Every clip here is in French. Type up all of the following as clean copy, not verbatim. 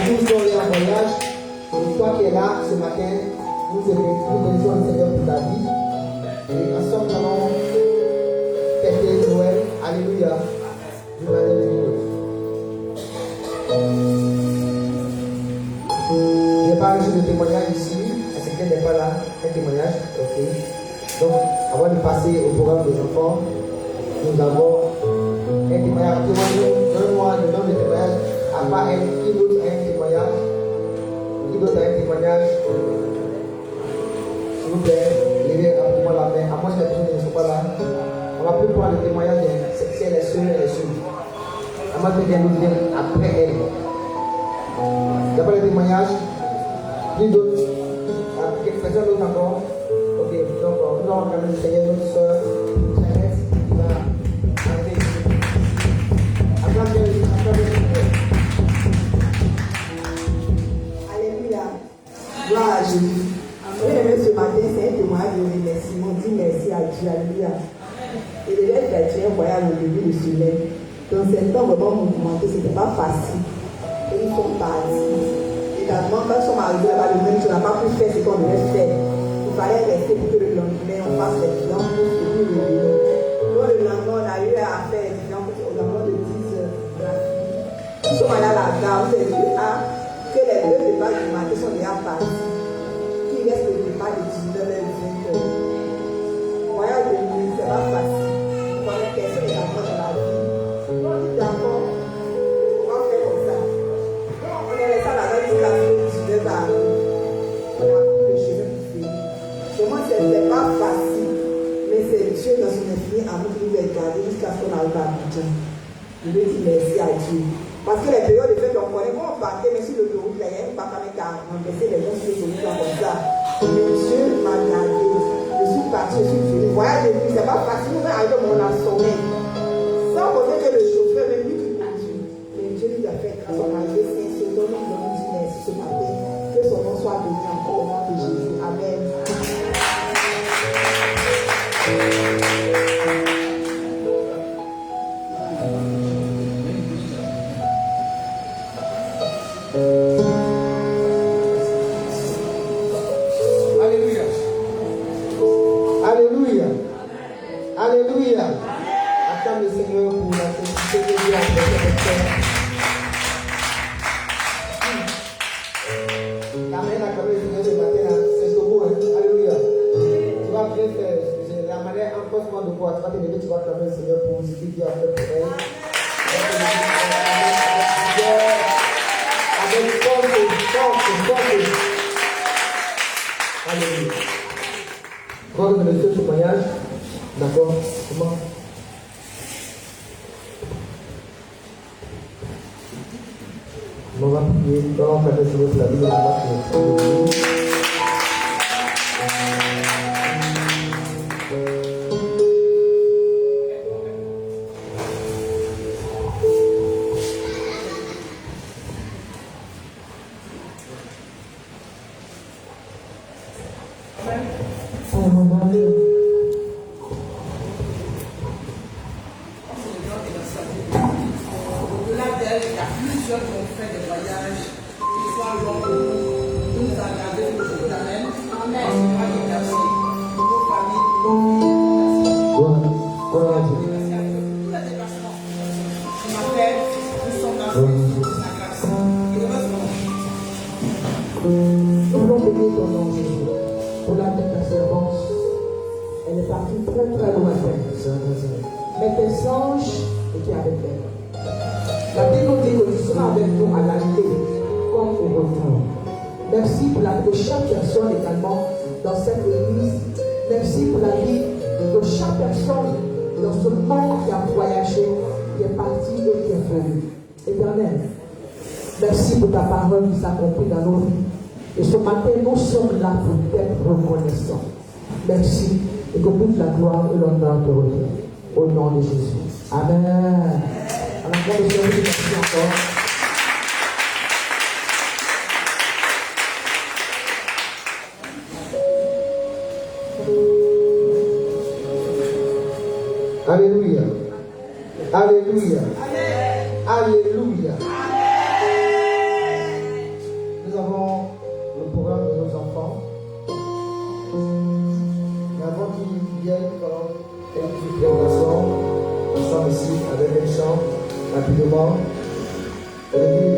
Beaucoup sont allés en voyage. Et toi qui es là ce matin, nous bénissons le Seigneur pour ta vie. Et ensemble, nous allons fêter Noël. Alléluia. D'une manière généreuse. Je n'ai pas reçu de témoignage ici. Est-ce qu'elle n'est pas là? Un témoignage? Ok. Donc, avant de passer au programme des enfants, nous avons un témoignage. Donne-moi le nom de témoignage. À part elle, qui d'autre a un témoignage? Qui d'autre a un témoignage? S'il vous plaît, levez rapidement la main. À moins que les personnes ne soient pas là. On va plus prendre le témoignage si elle est seule, elle est seule. À moins que quelqu'un nous vienne après elle. Il n'y a pas de témoignage? Ni d'autres? Quelques personnes d'autres encore? Ok, donc nous allons quand même essayer notre soeur Thérèse qui va arriver ici. Alléluia. Gloire à Jésus. Bien-aimé, ce matin, c'est un témoignage de remerciement. Dis merci à Dieu. Alléluia. Et le reste chrétien voyage au début de semaine. Donc, c'est un temps vraiment mouvementé. Ce n'était pas facile. Et ils sont partis. Également, quand ils sont arrivés là-bas, le même, on n'a pas pu faire ce qu'on devait faire. Il fallait rester pour que le lendemain, on fasse les bilans pour soutenir le bilan. Donc, le lendemain, on a eu à faire les bilans aux alentours de 10 heures de la nuit. Nous sommes allés à la gare, vous avez vu, que les deux débats du matin sont déjà partis. Il reste le débat de 19h et 20h. Voyage de nuit, c'est pas facile. On connaît personne également dans la vie. Donc, on dit d'accord, on va faire comme ça. Donc, on est resté à la gare jusqu'à 19h. On a pris le chemin pour finir. Vraiment, c'est pas facile. Mais c'est Dieu dans son infini amour qui nous a gardés jusqu'à ce qu'on arrive à Abidjan. Je veux dire merci à Dieu. Parce que les périodes de fête, on connaît comment on partait, mais sur l'autoroute, il y a un partenaire qui a empêché les gens sur l'autoroute comme ça. Mais Dieu m'a gardé. Je suis parti, je suis venu. Voyage de nuit, c'est pas facile. Nous, on arrive au moment sommeil. Sans compter que le chauffeur, même lui qui conduit. Mais Dieu nous a fait grâce. On a arrivé saint ce dont nous voulons dire merci ce matin. Que son nom soit béni encore au nom de Jésus. Amen. Qui s'accomplit dans nos vies. Et ce matin, nous sommes là pour être reconnaissants. Merci. Et que toute la gloire et l'honneur te reviennent. Au nom de Jésus. Amen. À la fin de ce jour, merci encore. Alléluia. Alléluia. Alléluia. rapidement. Au début,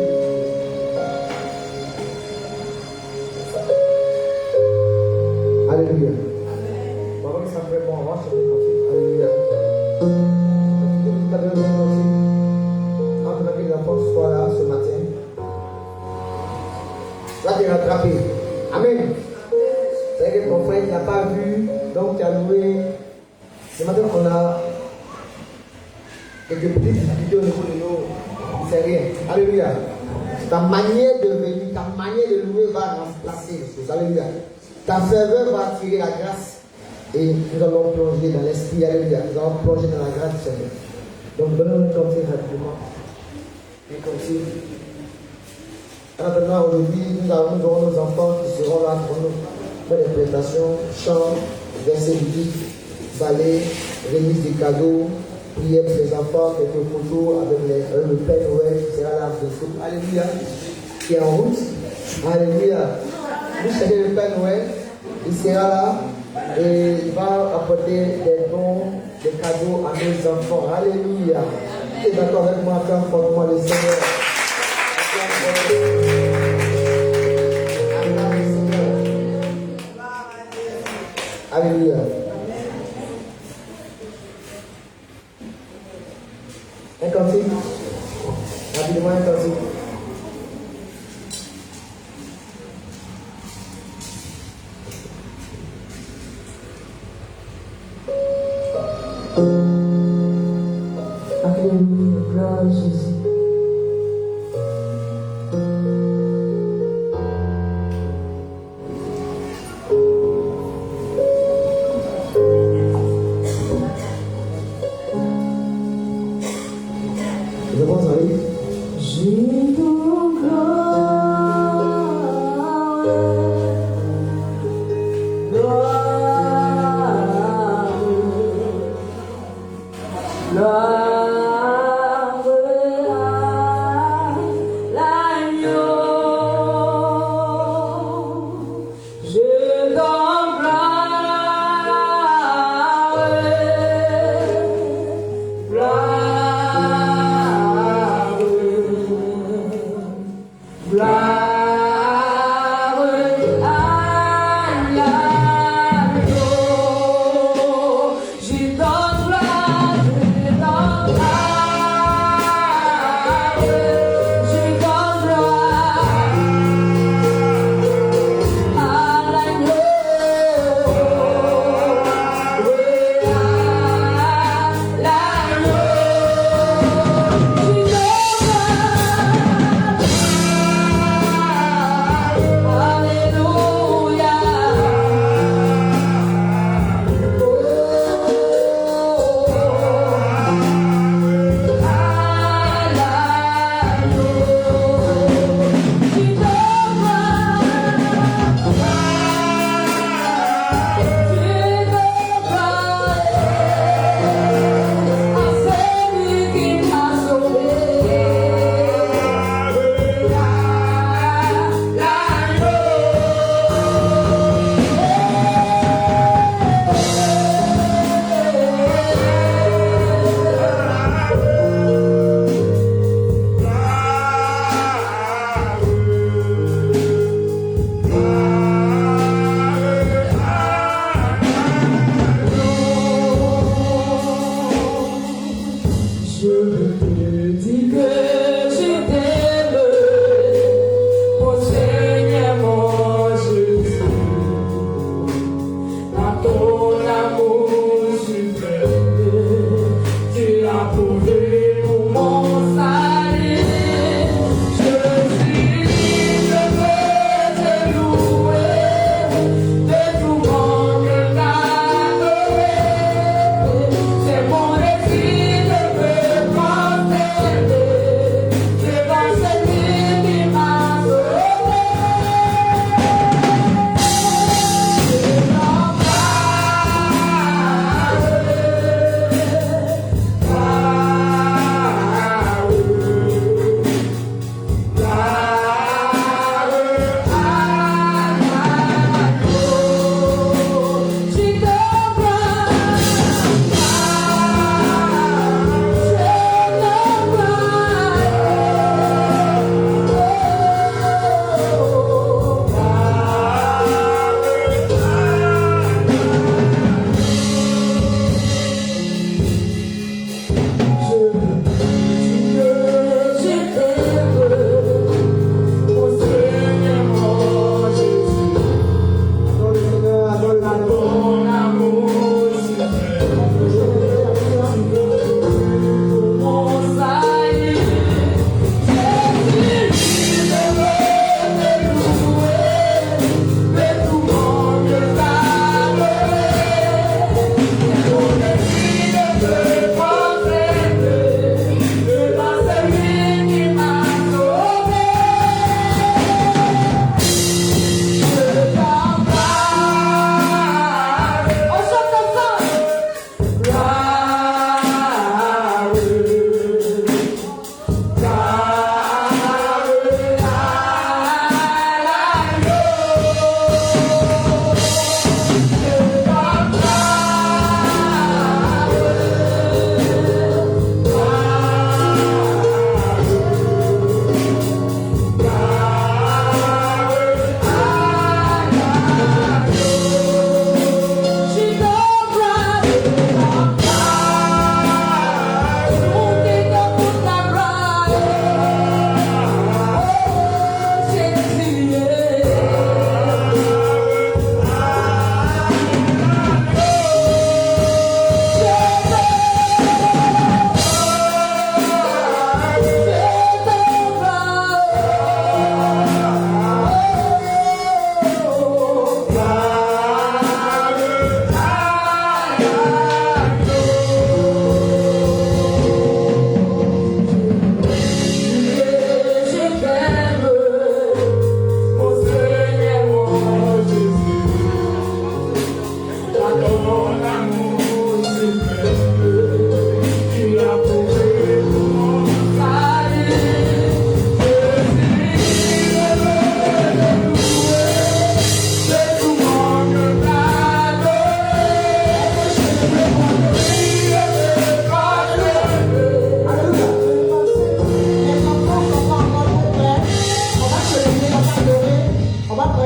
alléluia. On va voir simplement, on va chanter comme ça. Alléluia. On va que les enfants soient là ce matin. Là, tu es rattrapé. Amen. C'est que ton frère n'a pas vu, donc tu as loué. Ce matin, on a quelques petites difficultés au niveau de nous. C'est rien. Alléluia. Ta manière de venir, ta manière de louer va remplacer les choses. Alléluia. Ta ferveur va attirer la grâce. Et nous allons plonger dans l'esprit. Alléluia. Nous allons plonger dans la grâce du Seigneur. Donc, donnons-nous comme ça rapidement. Et comme si. Maintenant, aujourd'hui, nous aurons nos enfants qui seront là pour nous faire des prestations, chants, versets bibliques, ballet, remise des cadeaux, prière pour les enfants, quelques photos avec le Père Noël qui sera là de foot. Alléluia. Qui est en route. Alléluia. Vous cherchez le Père Noël, il sera là et il va apporter des dons, des cadeaux à nos enfants. Alléluia. Tu es d'accord avec moi, acclame fortement le Seigneur. Alléluia. Un cantique. Rapidement, un cantique. Alléluia, gloire à Jésus. Je pense à lui. J'ai ton gloire, gloire, gloire à l'agneau. Je t'en gloire.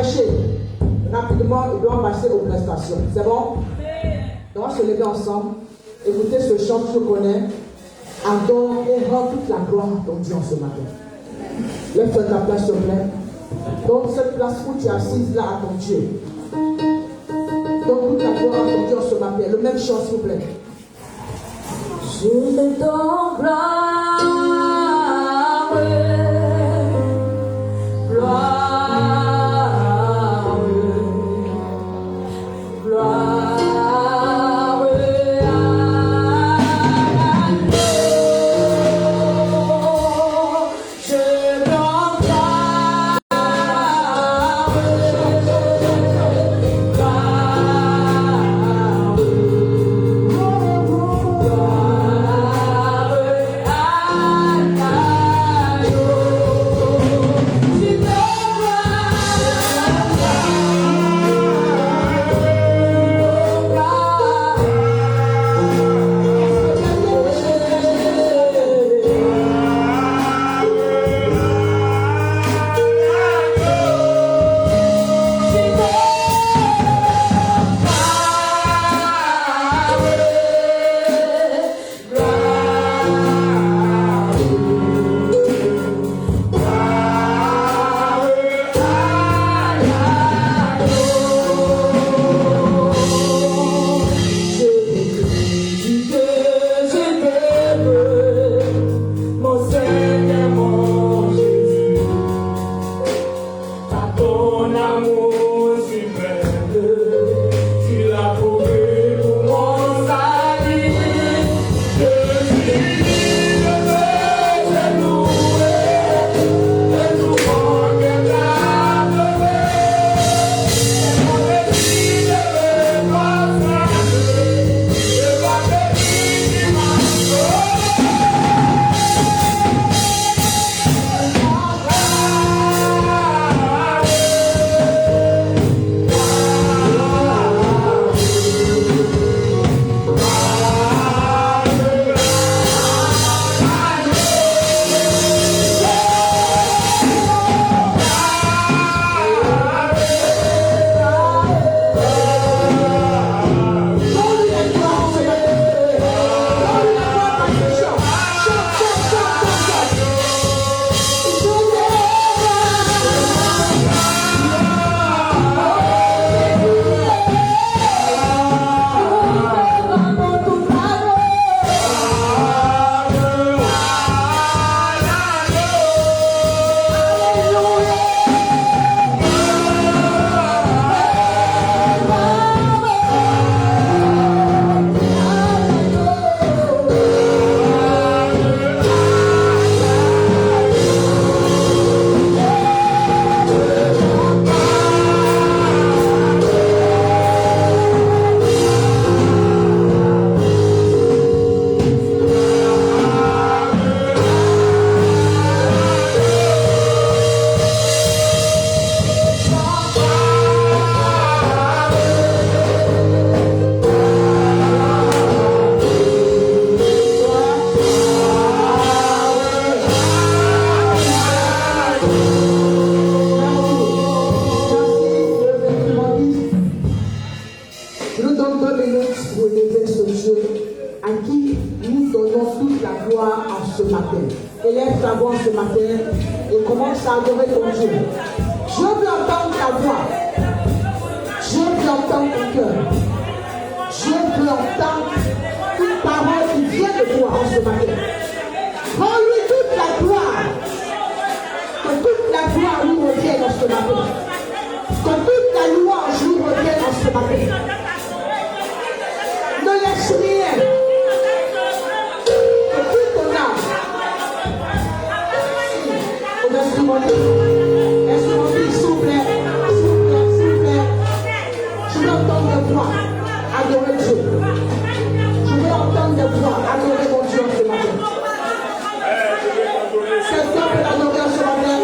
prêcher. Rapidement, et puis on va passer aux prestations. C'est bon? On va se lever ensemble. Écoutez ce chant que je connais. Adore et rends toute la gloire à ton Dieu en ce matin. Lève-toi de ta place, s'il te plaît. Donc, cette place où tu es assise là à ton Dieu. Donc, toute la gloire à ton Dieu en ce matin. Le même chant, s'il vous plaît. Je te donne gloire, gloire, gloire. Élève ta voix ce matin et commence à adorer ton Dieu. Je veux entendre ta voix. Je veux entendre ton cœur. Je veux entendre une parole qui vient de toi en ce matin. Rends-lui toute la gloire. Que toute la gloire lui revienne en ce matin. Que toute la louange lui revienne en ce matin. Ne laisse rien. Que toute ton âme. Instrumentiste, s'il vous plaît. S'il vous plaît, s'il vous plaît. Je veux entendre des voix. Adorer Dieu. Je veux entendre des voix. Adorer mon Dieu en ce matin. Quelqu'un peut l'adorer en ce matin.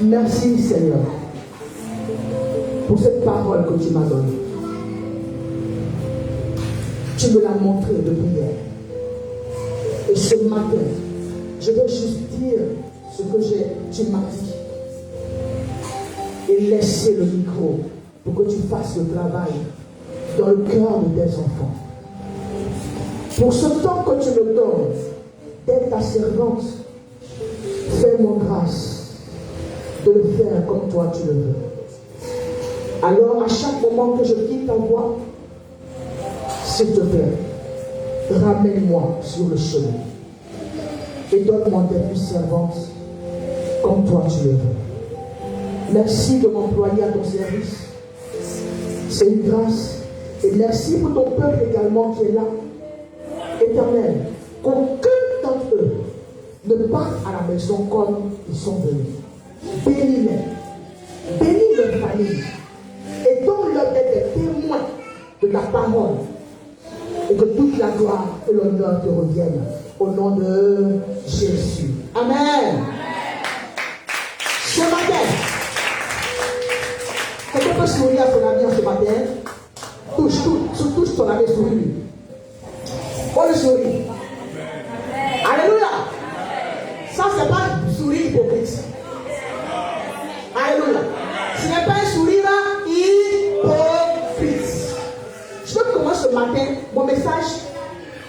Merci Seigneur pour cette parole que tu m'as donnée. Tu me l'as montrée de prière. Et ce matin, je veux juste dire ce que tu m'as dit. Et laisser le micro pour que tu fasses le travail dans le cœur de tes enfants. Pour ce temps que tu me donnes d'être ta servante, fais-moi grâce de le faire comme toi tu le veux. Alors à chaque moment que je quitte ta voie, s'il te plaît, ramène-moi sur le chemin et donne-moi d'être une servante comme toi tu le veux. Merci de m'employer à ton service. C'est une grâce. Et merci pour ton peuple également qui est là. Éternel, qu'aucun d'entre eux ne parte à la maison comme ils sont venus. Bénis-les. Bénis leur famille. Et donne-leur d'être des témoins de ta parole. Et que toute la gloire et l'honneur te reviennent. Au nom de Jésus. Amen. Ce matin, quelqu'un peut sourire à son ami ce matin. Touche ton ami, souris. On le sourit. Alléluia. Ça, c'est pas un sourire hypocrite. Alléluia. Ce n'est pas un sourire hypocrite. Je veux commencer ce matin mon message.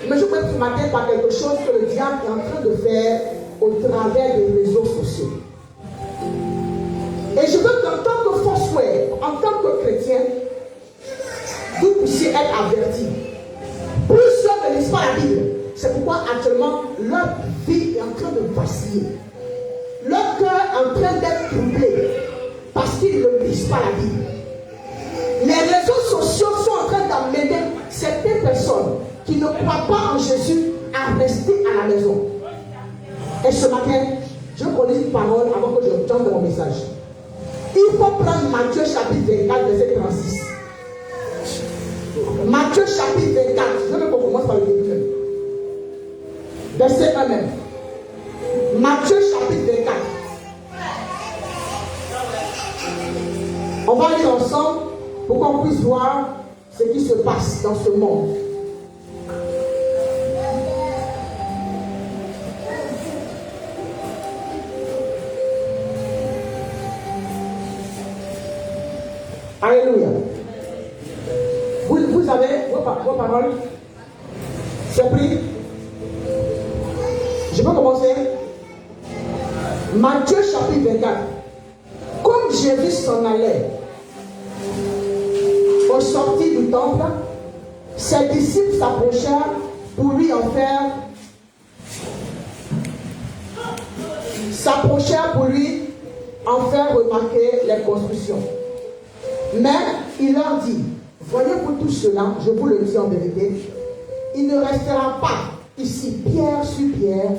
Mais je veux ce matin par quelque chose que le diable est en train de faire au travers des réseaux sociaux. Et je veux qu'en tant que Foursquare, en tant que chrétien, vous puissiez être avertis. Plusieurs ne lisent pas la Bible. C'est pourquoi actuellement leur vie est en train de vaciller. Leur cœur est en train d'être troublé parce qu'ils ne lisent pas la Bible. Les réseaux sociaux sont en train d'amener certaines personnes qui ne croient pas en Jésus à rester à la maison. Et ce matin, je connais une parole avant que je chante mon message. Il faut prendre Matthieu chapitre 24, verset 36. Matthieu chapitre 24, je veux qu'on commence par le début. Verset 1 même. Matthieu chapitre 24. On va lire ensemble pour qu'on puisse voir ce qui se passe dans ce monde. Alléluia. Vous avez vos paroles? C'est pris. Je peux commencer. Matthieu chapitre 24. Comme Jésus s'en allait au sortir du temple, ses disciples s'approchèrent pour lui en faire remarquer les constructions. Mais il leur dit, voyez-vous tout cela, je vous le dis en vérité, il ne restera pas ici pierre sur pierre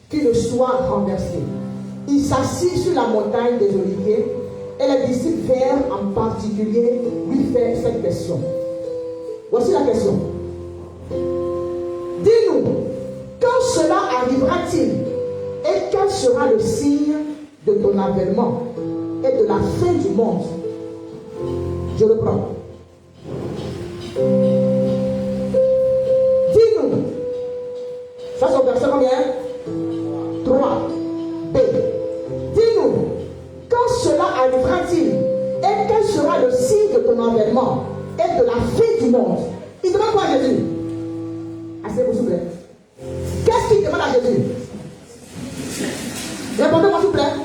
qui ne soit renversée. Il s'assit sur la montagne des Oliviers et les disciples vinrent en particulier lui faire cette question. Voici la question. Dis-nous, quand cela arrivera-t-il et quel sera le signe de ton avènement et de la fin du monde? Je reprends. Dis-nous. Ça c'est au verset combien? 3. B. Dis-nous, quand cela arrivera-t-il et quel sera le signe de ton avènement et de la fin du monde? Il demande quoi à Jésus? Asseyez-vous s'il vous plaît. Qu'est-ce qu'il demande à Jésus? Répondez-moi s'il vous plaît.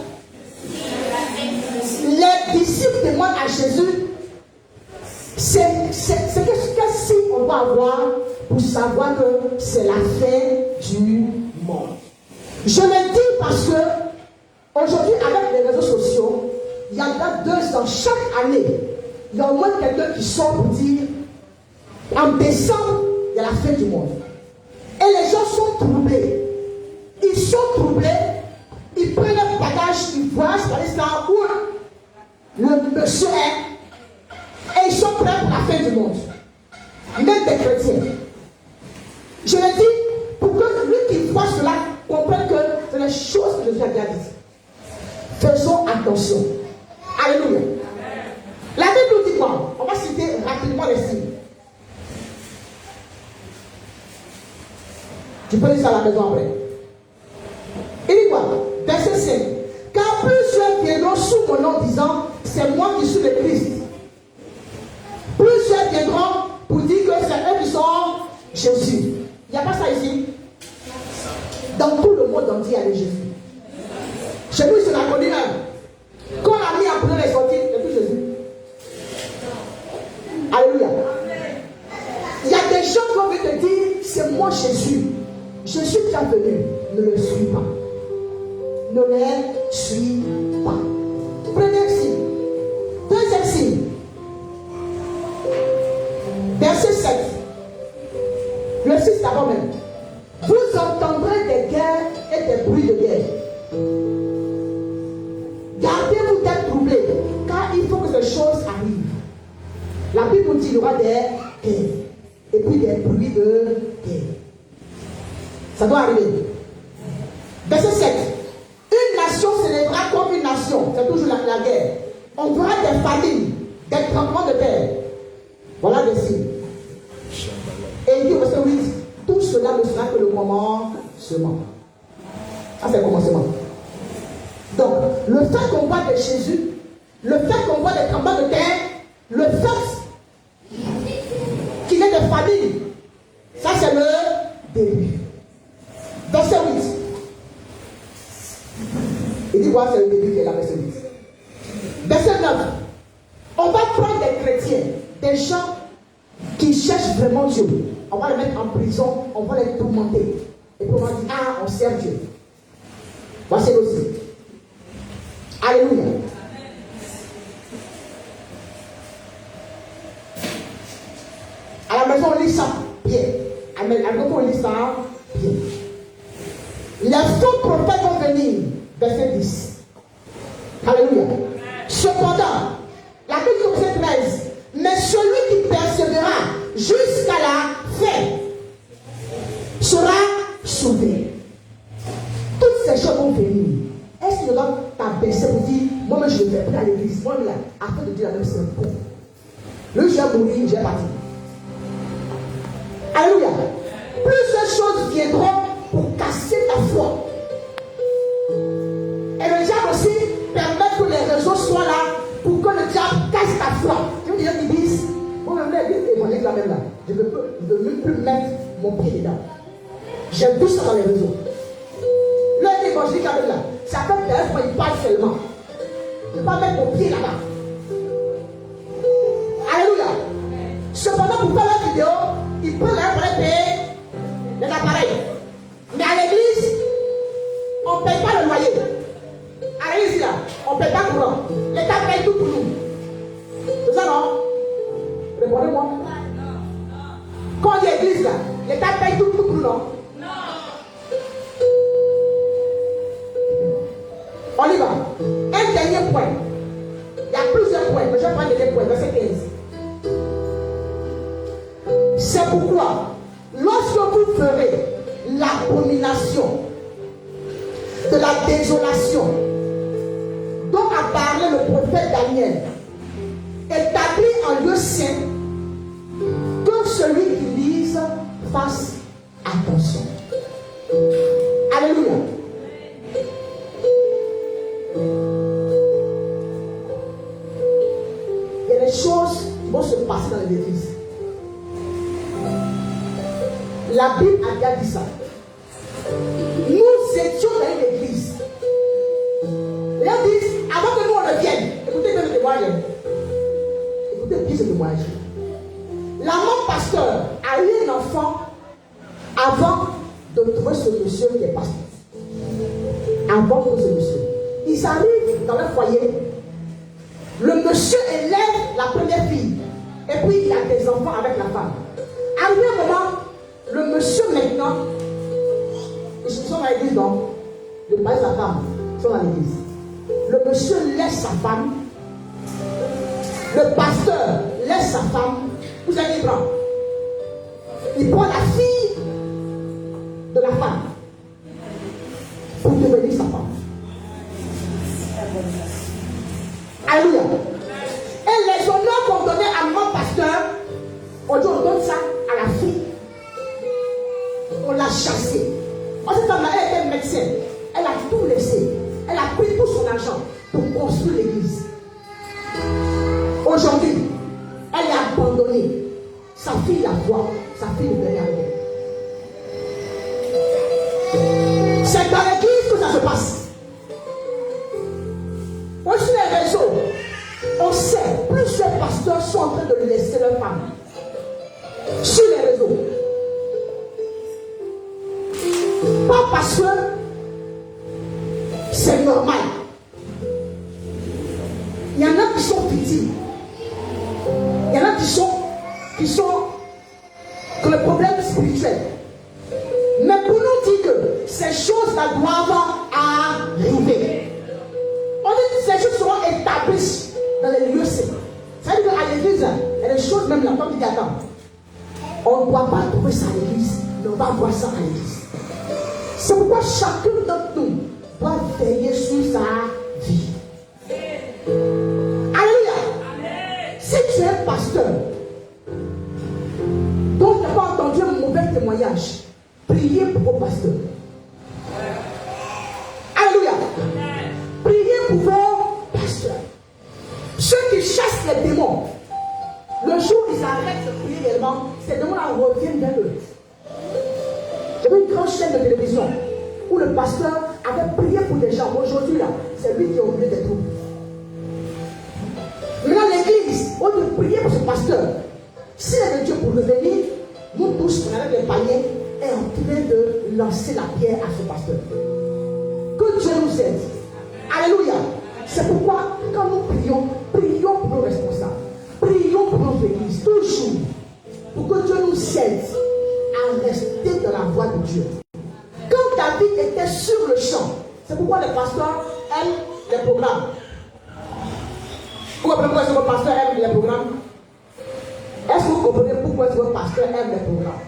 Les disciples demandent à Jésus c'est quel signe on va avoir pour savoir que c'est la fin du monde. Je le dis parce que aujourd'hui, avec les réseaux sociaux, il y a 2 ans, chaque année, il y a au moins quelqu'un qui sort pour dire en décembre, il y a la fin du monde. Et les gens sont troublés. Ils sont troublés, ils prennent leur bagage, ils voyagent par l'instant où le monsieur est. Et ils sont prêts pour la fin du monde. Même des chrétiens. Je le dis pour que lui qui voit cela comprenne que c'est les choses que Jésus a déjà dites. Faisons attention. Alléluia. La Bible nous dit quoi? On va citer rapidement les signes. Tu peux lire ça à la maison après. Il dit quoi? Verset 5. Car plusieurs viendront sous mon nom disant, c'est moi qui suis le Christ. Plusieurs viendront pour dire que c'est eux qui sont Jésus. Il n'y a pas ça ici. Dans tout le monde entier, il y a des Jésus. Chez nous, c'est la connu un. Quand on a mis en prison les sorties, c'est tout Jésus. Alléluia. Il y a des gens qui vont te dire, c'est moi Jésus. Jésus qui est venu. Ne le suis pas. Ne le suis pas. Premier signe. Deuxième signe. Verset 7. Le 6 d'abord même. Vous entendrez des guerres et des bruits de guerre. Gardez-vous d'être troublés, car il faut que ces choses arrivent. La Bible nous dit qu'il y aura des guerres et puis des bruits de guerre. Ça doit arriver. Verset 7. Une nation s'élèvera comme une nation. C'est toujours la guerre. On verra des famines, des tremblements de terre. Voilà des signes. Et il dit au verset 8, tout cela ne sera que le commencement. Ça c'est le commencement. Donc, le fait qu'on voit de Jésus, le fait qu'on voit des tremblements de terre, le fait qu'il y ait des familles, ça c'est le début. Verset 8. Il dit quoi, c'est le début qui est là, verset 8. Verset 9. On va prendre des chrétiens, des gens qui cherchent vraiment Dieu. On va les mettre en prison, on va les tourmenter. Et puis on va dire, ah, on sert Dieu. Voici aussi. Alléluia. À la maison, on lit ça bien. À la maison, on lit ça bien. Les faux prophètes vont venir. Verset 10. Alléluia. Cependant, la Bible dit au verset 13. Mais celui qui persévérera jusqu'à la fin sera sauvé. Toutes ces choses vont venir. Est-ce que tu dois t'abaisser pour dire, moi-même je ne vais plus à l'église, moi-même là, afin de dire la même chose. Bon. Le j'ai mouru, j'ai parti. Alléluia. Plusieurs choses viendront pour casser ta foi. Et le diable aussi permet que les réseaux soient là pour que le diable casse ta foi. Il y a des gens qui disent, moi-même, l'église évangélique là même là, je ne peux même plus mettre mon pied dedans. J'aime tout ça dans les réseaux. L'église évangélique là même là, ça fait des fois il parle seulement. Je ne peux pas mettre mon pied là-bas. Alléluia. Cependant, pour faire la vidéo, il peut leur payer les appareils. Mais à l'église, on ne paye pas le loyer. À l'église là, on ne paye pas le courant. L'État paye tout pour nous. C'est ça non? Répondez-moi. Quand on dit église là, l'État paye tout pour nous, non? On y va. Un dernier point. Il y a plusieurs points, mais je vais prendre le dernier point, verset 15. C'est pourquoi, lorsque vous ferez l'abomination de la désolation dont a parlé le prophète Daniel, établi en lieu saint, que celui qui lise fasse attention. Alléluia. Il y a des choses qui vont se passer dans l'église. La Bible a déjà dit ça. Nous étions dans une église. Les gens disent, avant que nous on revienne, écoutez bien le témoignage. Écoutez bien ce témoignage. L'amant pasteur a eu un enfant avant de trouver ce monsieur qui est pasteur. Avant de trouver ce monsieur. Ils arrivent dans le foyer. Le monsieur élève la première fille. Et puis il a des enfants avec la femme. Arrivé un moment, le monsieur maintenant, ils sont dans l'église, donc, le mari et sa femme sont dans l'église. Le monsieur laisse sa femme. Le pasteur laisse sa femme. Vous savez qu'il prend? Il prend la fille de la femme pour devenir sa femme. Alléluia. Et les honneurs qu'on donnait à mon pasteur, aujourd'hui on donne ça à la fille. On l'a chassée. Cette femme-là, elle était médecin. Elle a tout laissé. Elle a pris tout son argent pour construire l'église. Aujourd'hui, elle est abandonnée. Sa fille la voit. Sa fille le venait avec elle. C'est dans l'église que ça se passe. Sur les réseaux, on sait, plusieurs pasteurs sont en train de laisser leur femme. Sur les réseaux. Pas parce que c'est normal. Il y en a qui sont victimes. Il y en a qui sont que le problème spirituel. Mais pour nous dire que ces choses-là doivent arriver. On dit que ces choses seront établies dans les lieux saints. Ça veut dire qu'à l'église, il y a des choses même là, comme dit Adam. On ne doit pas trouver ça à l'église, mais on va voir ça à l'église. C'est pourquoi chacun d'entre nous doit veiller sur sa vie. Alléluia. Si tu es un pasteur, dont tu n'as pas entendu un mauvais témoignage, priez pour vos pasteurs. Alléluia. Priez pour vos pasteurs. Ceux qui chassent les démons, le jour où ils arrêtent de prier réellement, ces démons-là reviennent vers eux. J'avais une grande chaîne de télévision où le pasteur avait prié pour des gens. Aujourd'hui, là, c'est lui qui a oublié des troupes. Maintenant, l'église, au lieu de prier pour ce pasteur, s'il est de Dieu pour revenir, nous tous, on avec les paniers, est en train de lancer la pierre à ce pasteur. Que Dieu nous aide. Alléluia. C'est pourquoi, quand nous prions, prions pour nos responsables. Prions pour notre église, toujours. Pour que Dieu nous aide à rester dans la voie de Dieu. Quand David était sur le champ, c'est pourquoi les pasteurs aiment les programmes. Vous comprenez pourquoi votre pasteur aime les programmes? Est-ce que vous comprenez pourquoi votre pasteur aime les programmes?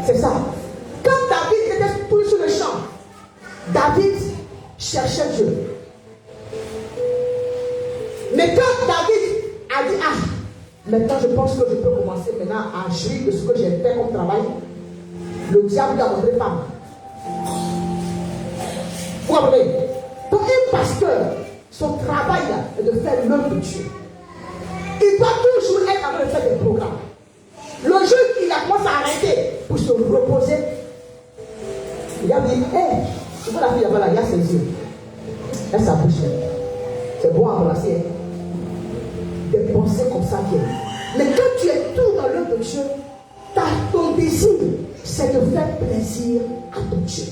C'est ça. Quand David était tout sur le champ, David cherchait Dieu. Maintenant, je pense que je peux commencer maintenant à jouir de ce que j'ai fait comme travail. Le diable a montré femme. Vous comprenez? Donc, un pasteur, son travail est de faire l'œuvre de Dieu. Il doit toujours être en train de faire des programmes. Le jour qu'il a commencé à arrêter pour se reposer, il a dit, hé, tu vois la fille là-bas, il y a ses yeux. Elle s'approche. C'est bon à embrasser. Des pensées comme ça viennent. Mais quand tu es tout dans l'œuvre de Dieu, ton désir, c'est de faire plaisir à ton Dieu.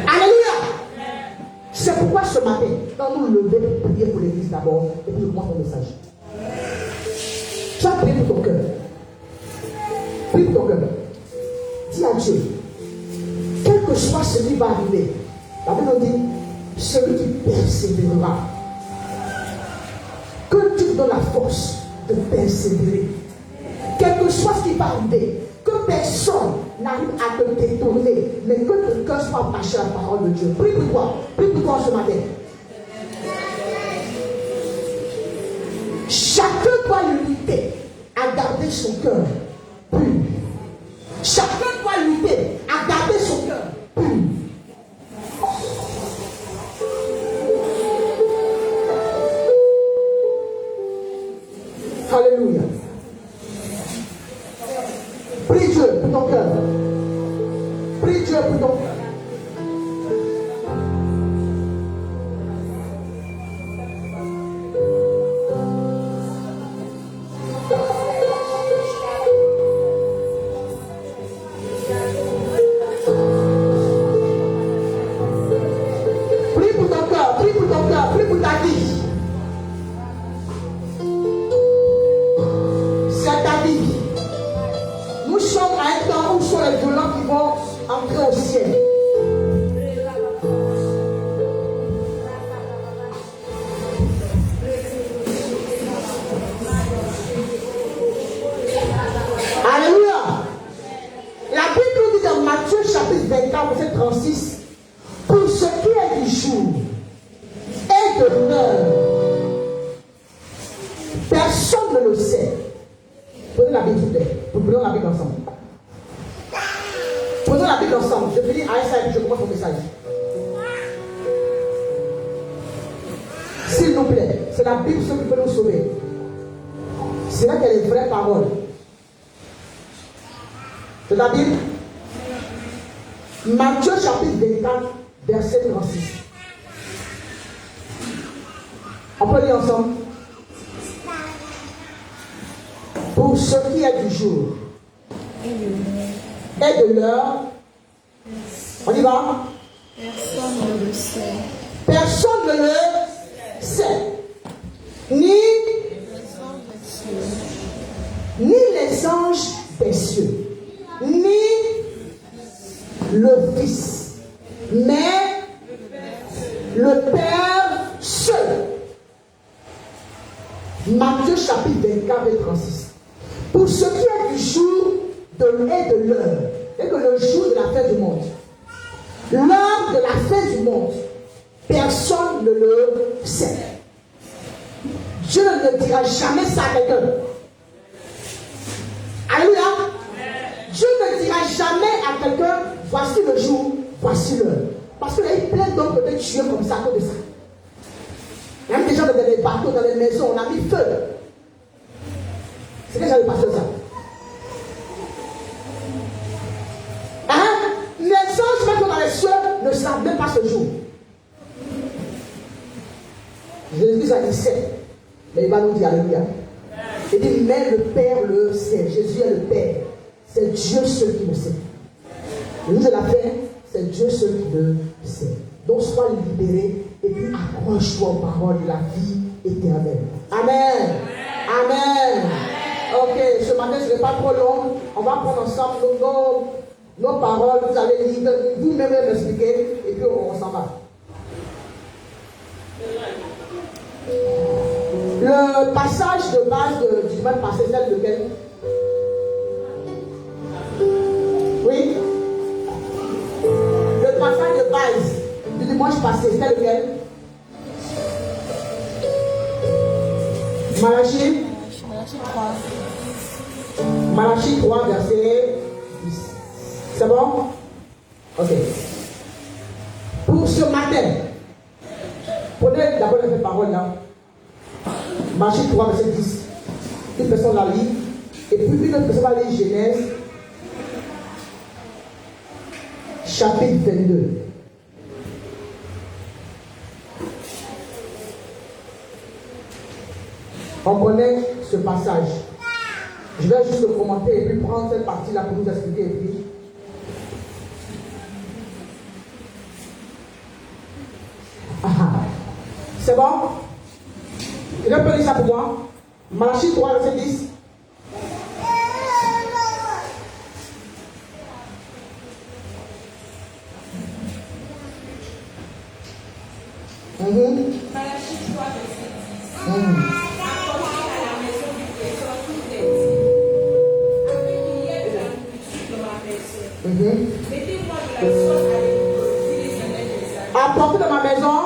Alléluia. C'est pourquoi ce matin, quand nous nous levons pour prier pour l'église d'abord, et puis je commence mon message. Tu vas prier pour ton cœur. Prie pour ton cœur. Dis à Dieu, quel que soit ce qui va arriver, la Bible dit, celui qui persévérera, que Dieu te donne la force de persévérer. Quel que soit ce qui va arriver, que personne n'arrive à te détourner, mais que ton cœur soit attaché à la parole de Dieu. Prie pour toi. Prie pour toi ce matin. Chacun doit lutter à garder son cœur pur. Chacun doit lutter à garder son cœur pur. Alléluia. Prie Dieu pour ton cœur. Prie Dieu pour ton cœur. Prie pour ton cœur, prie pour ton cœur, prie pour ta vie. C'est ta vie. Nous sommes à un temps où sont les violents qui vont entrer au ciel. Alléluia. La Bible dit dans Matthieu chapitre 24, verset 36, pour ce qui est du jour et de l'heure, personne ne le sait. Prenez la Bible, s'il vous plaît. Prenons la Bible ensemble. Prenons la Bible ensemble. Je finis à ça et je commence mon message. S'il nous plaît, c'est la Bible ce qui peut nous sauver. C'est là qu'elle est vraie parole. C'est la Bible. Matthieu chapitre 24, verset 36. On peut lire ensemble. Pour ce qui est du jour et de l'heure, on y va? Personne ne le sait. Personne ne le sait. Ni les anges des cieux, ni le Fils, mais le Père seul. Matthieu chapitre 24 et 36. Pour ce qui est du jour et de l'heure, et que le jour de la fin du monde, l'heure de la fin du monde, personne ne le sait. Dieu ne dira jamais ça à quelqu'un. Alléluia. Dieu ne dira jamais à quelqu'un, voici le jour, voici l'heure. Parce qu'il y a eu plein d'hommes qui ont été tués comme ça, à cause de ça. Il y a même des gens dans les bateaux, dans les maisons, on a mis feu. C'est que j'avais passé ça. Hein? Les anges qui sont dans les cieux ne savent même pas ce jour. Jésus a dit c'est. Mais il va nous dire alléluia. Il dit mais le Père le sait. Jésus est le Père. C'est Dieu seul qui le sait. Le jour de la fin, c'est Dieu seul qui le sait. Donc sois libéré et puis accroche-toi aux paroles de la vie éternelle. Amen. Amen. Ok, ce matin ce n'est pas trop long. On va prendre ensemble nos paroles. Vous allez lire, vous-même m'expliquer et puis on s'en va. Le passage de base du dimanche passé, c'est lequel? Oui? Le passage de base du dimanche passé, c'est lequel? Malachie Malachie 3. Malachie 3, verset 10. C'est bon? Ok. Pour ce matin, prenez d'abord cette parole là. Malachie 3, verset 10. Une personne la lit. Et puis une autre personne va lire Genèse, chapitre 22. On connaît ce passage. Je vais juste le commenter et puis prendre cette partie-là pour nous expliquer. Et puis... C'est bon? Quelqu'un peut lire ça pour moi? Malachie 3, verset 10. Malachie 3, verset 10. Apportez à la maison du trésor toutes les dîmes, afin qu'il y ait de la nourriture dans ma maison. Mettez-moi de la sauce à l'épreuve, dit l'Éternel des armées. Apportez dans ma maison.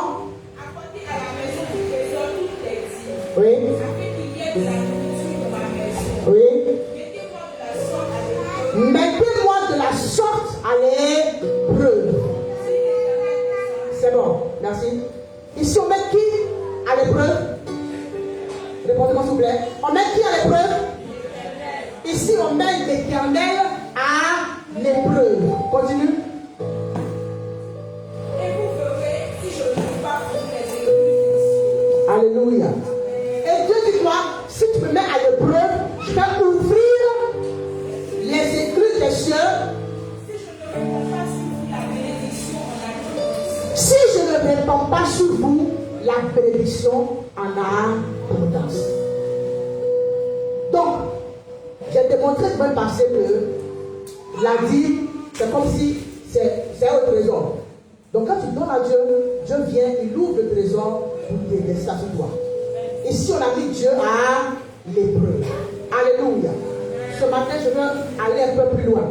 Apportez à la maison du trésor toutes les dîmes, Oui. afin qu'il y ait de la nourriture dans ma maison. Oui. Mettez-moi de la sorte à l'épreuve. Mettez-moi de la sorte à l'épreuve. C'est bon, merci. Ici, on met qui à l'épreuve? Répondez-moi s'il vous plaît. On met qui à l'épreuve? Ici, on met l'Éternel à l'épreuve. Continue. Et vous verrez si je ne trouve pas pour vous les épreuves. Alléluia. Et Dieu dit quoi? Si tu me mets à l'épreuve, je vais ouvrir les écluses des cieux. Si je ne réponds pas sur vous la bénédiction en abondance. Si je ne répands pas sur vous la bénédiction en abondance. Donc, j'ai démontré la semaine passée que la dîme, c'est comme si c'est un trésor. Donc, quand tu donnes à Dieu, Dieu vient, il ouvre le trésor pour t'aider ça sur toi. Ici, on a mis Dieu à l'épreuve. Alléluia. Ce matin, je veux aller un peu plus loin.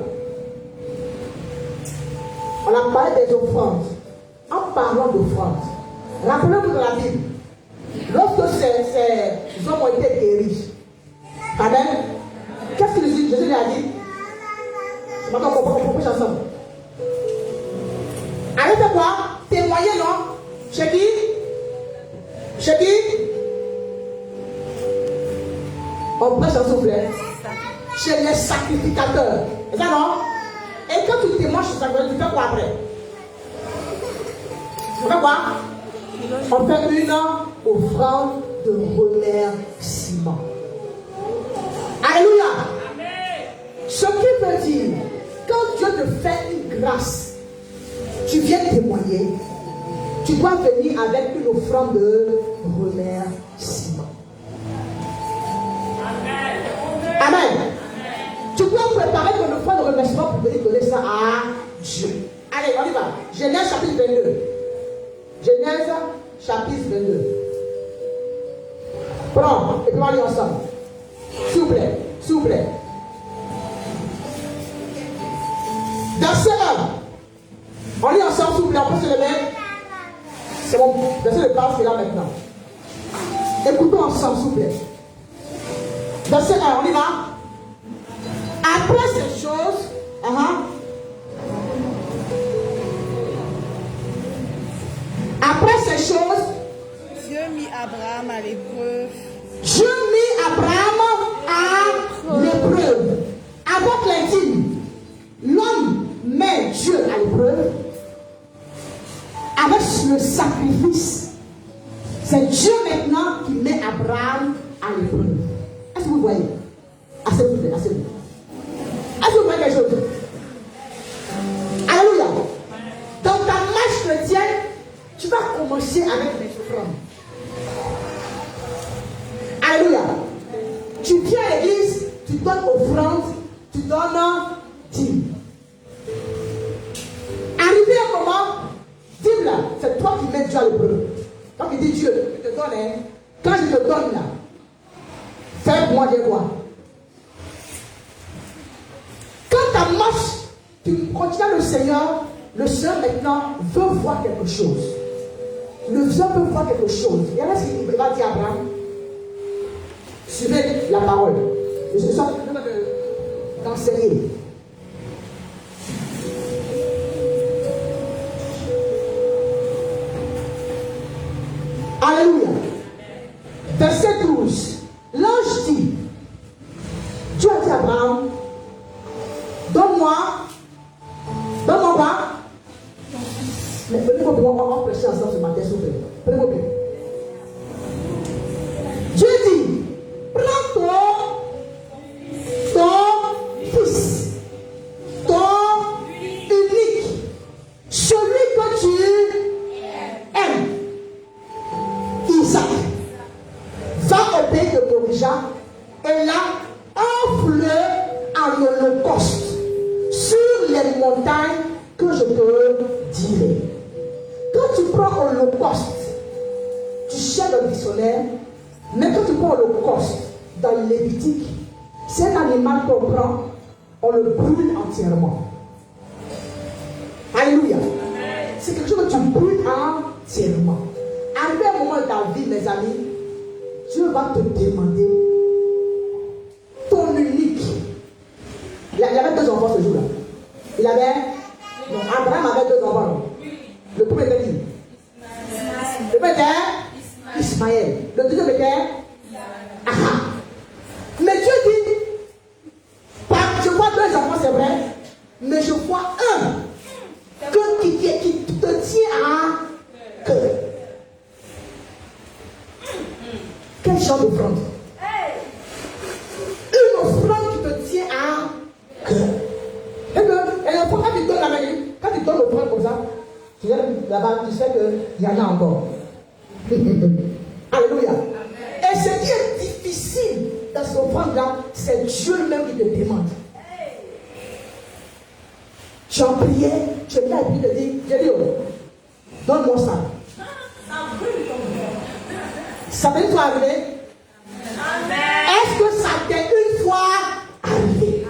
On a parlé des offrandes. En parlant d'offrandes, rappelez-vous de la Bible, lorsque ces hommes ont été guéris, Amen. Qu'est-ce que Jésus lui a dit? Ce matin, on prêche ensemble. Allez faire quoi? Témoigner, non? Chez qui? Chez qui? On prêche ensemble. Chez les sacrificateurs. C'est ça, non? Et quand tu témoignes chez les sacrificateurs, tu fais quoi après? On fait quoi? On fait une offrande de remerciement. Alléluia. Ce qui veut dire, quand Dieu te fait une grâce, tu viens témoigner, tu dois venir avec une offrande de remerciement. Amen. Tu dois préparer ton offrande de remerciement pour venir donner ça à Dieu. Allez, on y va. Genèse chapitre 22. Genèse chapitre 22. Prends, et puis on va lire ensemble. S'il vous plaît, s'il vous plaît. Verset 1. On lit ensemble, s'il vous plaît, on peut se lever. C'est bon, verset de base qui est là maintenant. Écoutons ensemble, s'il vous plaît. Verset 1, on y va. Après ces choses, après ces choses, Dieu mit Abraham à l'épreuve. Dieu mit Abraham à l'épreuve. Avec l'intime, l'homme met Dieu à l'épreuve. Avec le sacrifice, c'est Dieu maintenant qui met Abraham à l'épreuve. Est-ce que vous voyez? Assez-vous, assez-vous. Est-ce que vous voyez quelque chose? Alléluia. Dans ta marche chrétienne, tu vas commencer avec les offrandes. Alléluia. Tu viens à l'église, tu donnes offrande, tu donnes dîme. Arrivé un moment, dîme là, c'est toi qui mets Dieu à l'épreuve. Quand il dit Dieu, je te donne, hein. Quand je te donne là, fais-moi des voix. Quand ta marche, tu continues le Seigneur maintenant veut voir quelque chose. Le Seigneur veut voir quelque chose. Et là, il va dire à Abraham, suivez la parole. Je suis en train d'enseigner. Alléluia. Verset 12. L'ange dit, Dieu a dit à Abraham, donne-moi quoi? Mais prenez-moi bien, on va prêcher ensemble ce matin, s'il vous plaît. Prenez-moi bien. Dieu dit, prends ton fils, ton unique, celui que tu aimes, Isaac, va au pays de Moria et là, offre-le en holocauste sur les montagnes que je te dirai. Quand tu prends holocauste, tu cherches le dictionnaire, mais quand tu prends holocauste dans le Lévitique, c'est un animal qu'on prend, on le brûle entièrement. Alléluia. C'est quelque chose que tu brûles entièrement. Arrivé un moment de ta vie, mes amis, Dieu va te demander ton unique. Il avait 2 enfants ce jour-là. Non, Abraham avait 2 enfants. Le premier était qui? Le premier était Ismaël. Le deuxième était Aha. Mais Dieu dit, je vois 2 enfants, c'est vrai, mais je vois un qui te tient à cœur. Quel genre d'offrande? Une offrande qui te tient à cœur. Et l'offrande, quand tu donnes la main, quand tu donnes l'offrande comme ça, tu viens là-bas, tu sais qu'il y en a encore. Alléluia. Et ce qui est difficile dans cette offrande-là, c'est Dieu même qui te demande. Tu as prié, tu es là et puis tu te dis, donne-moi ça. Ça veut dire arriver? Est-ce que ça t'est une fois arrivé?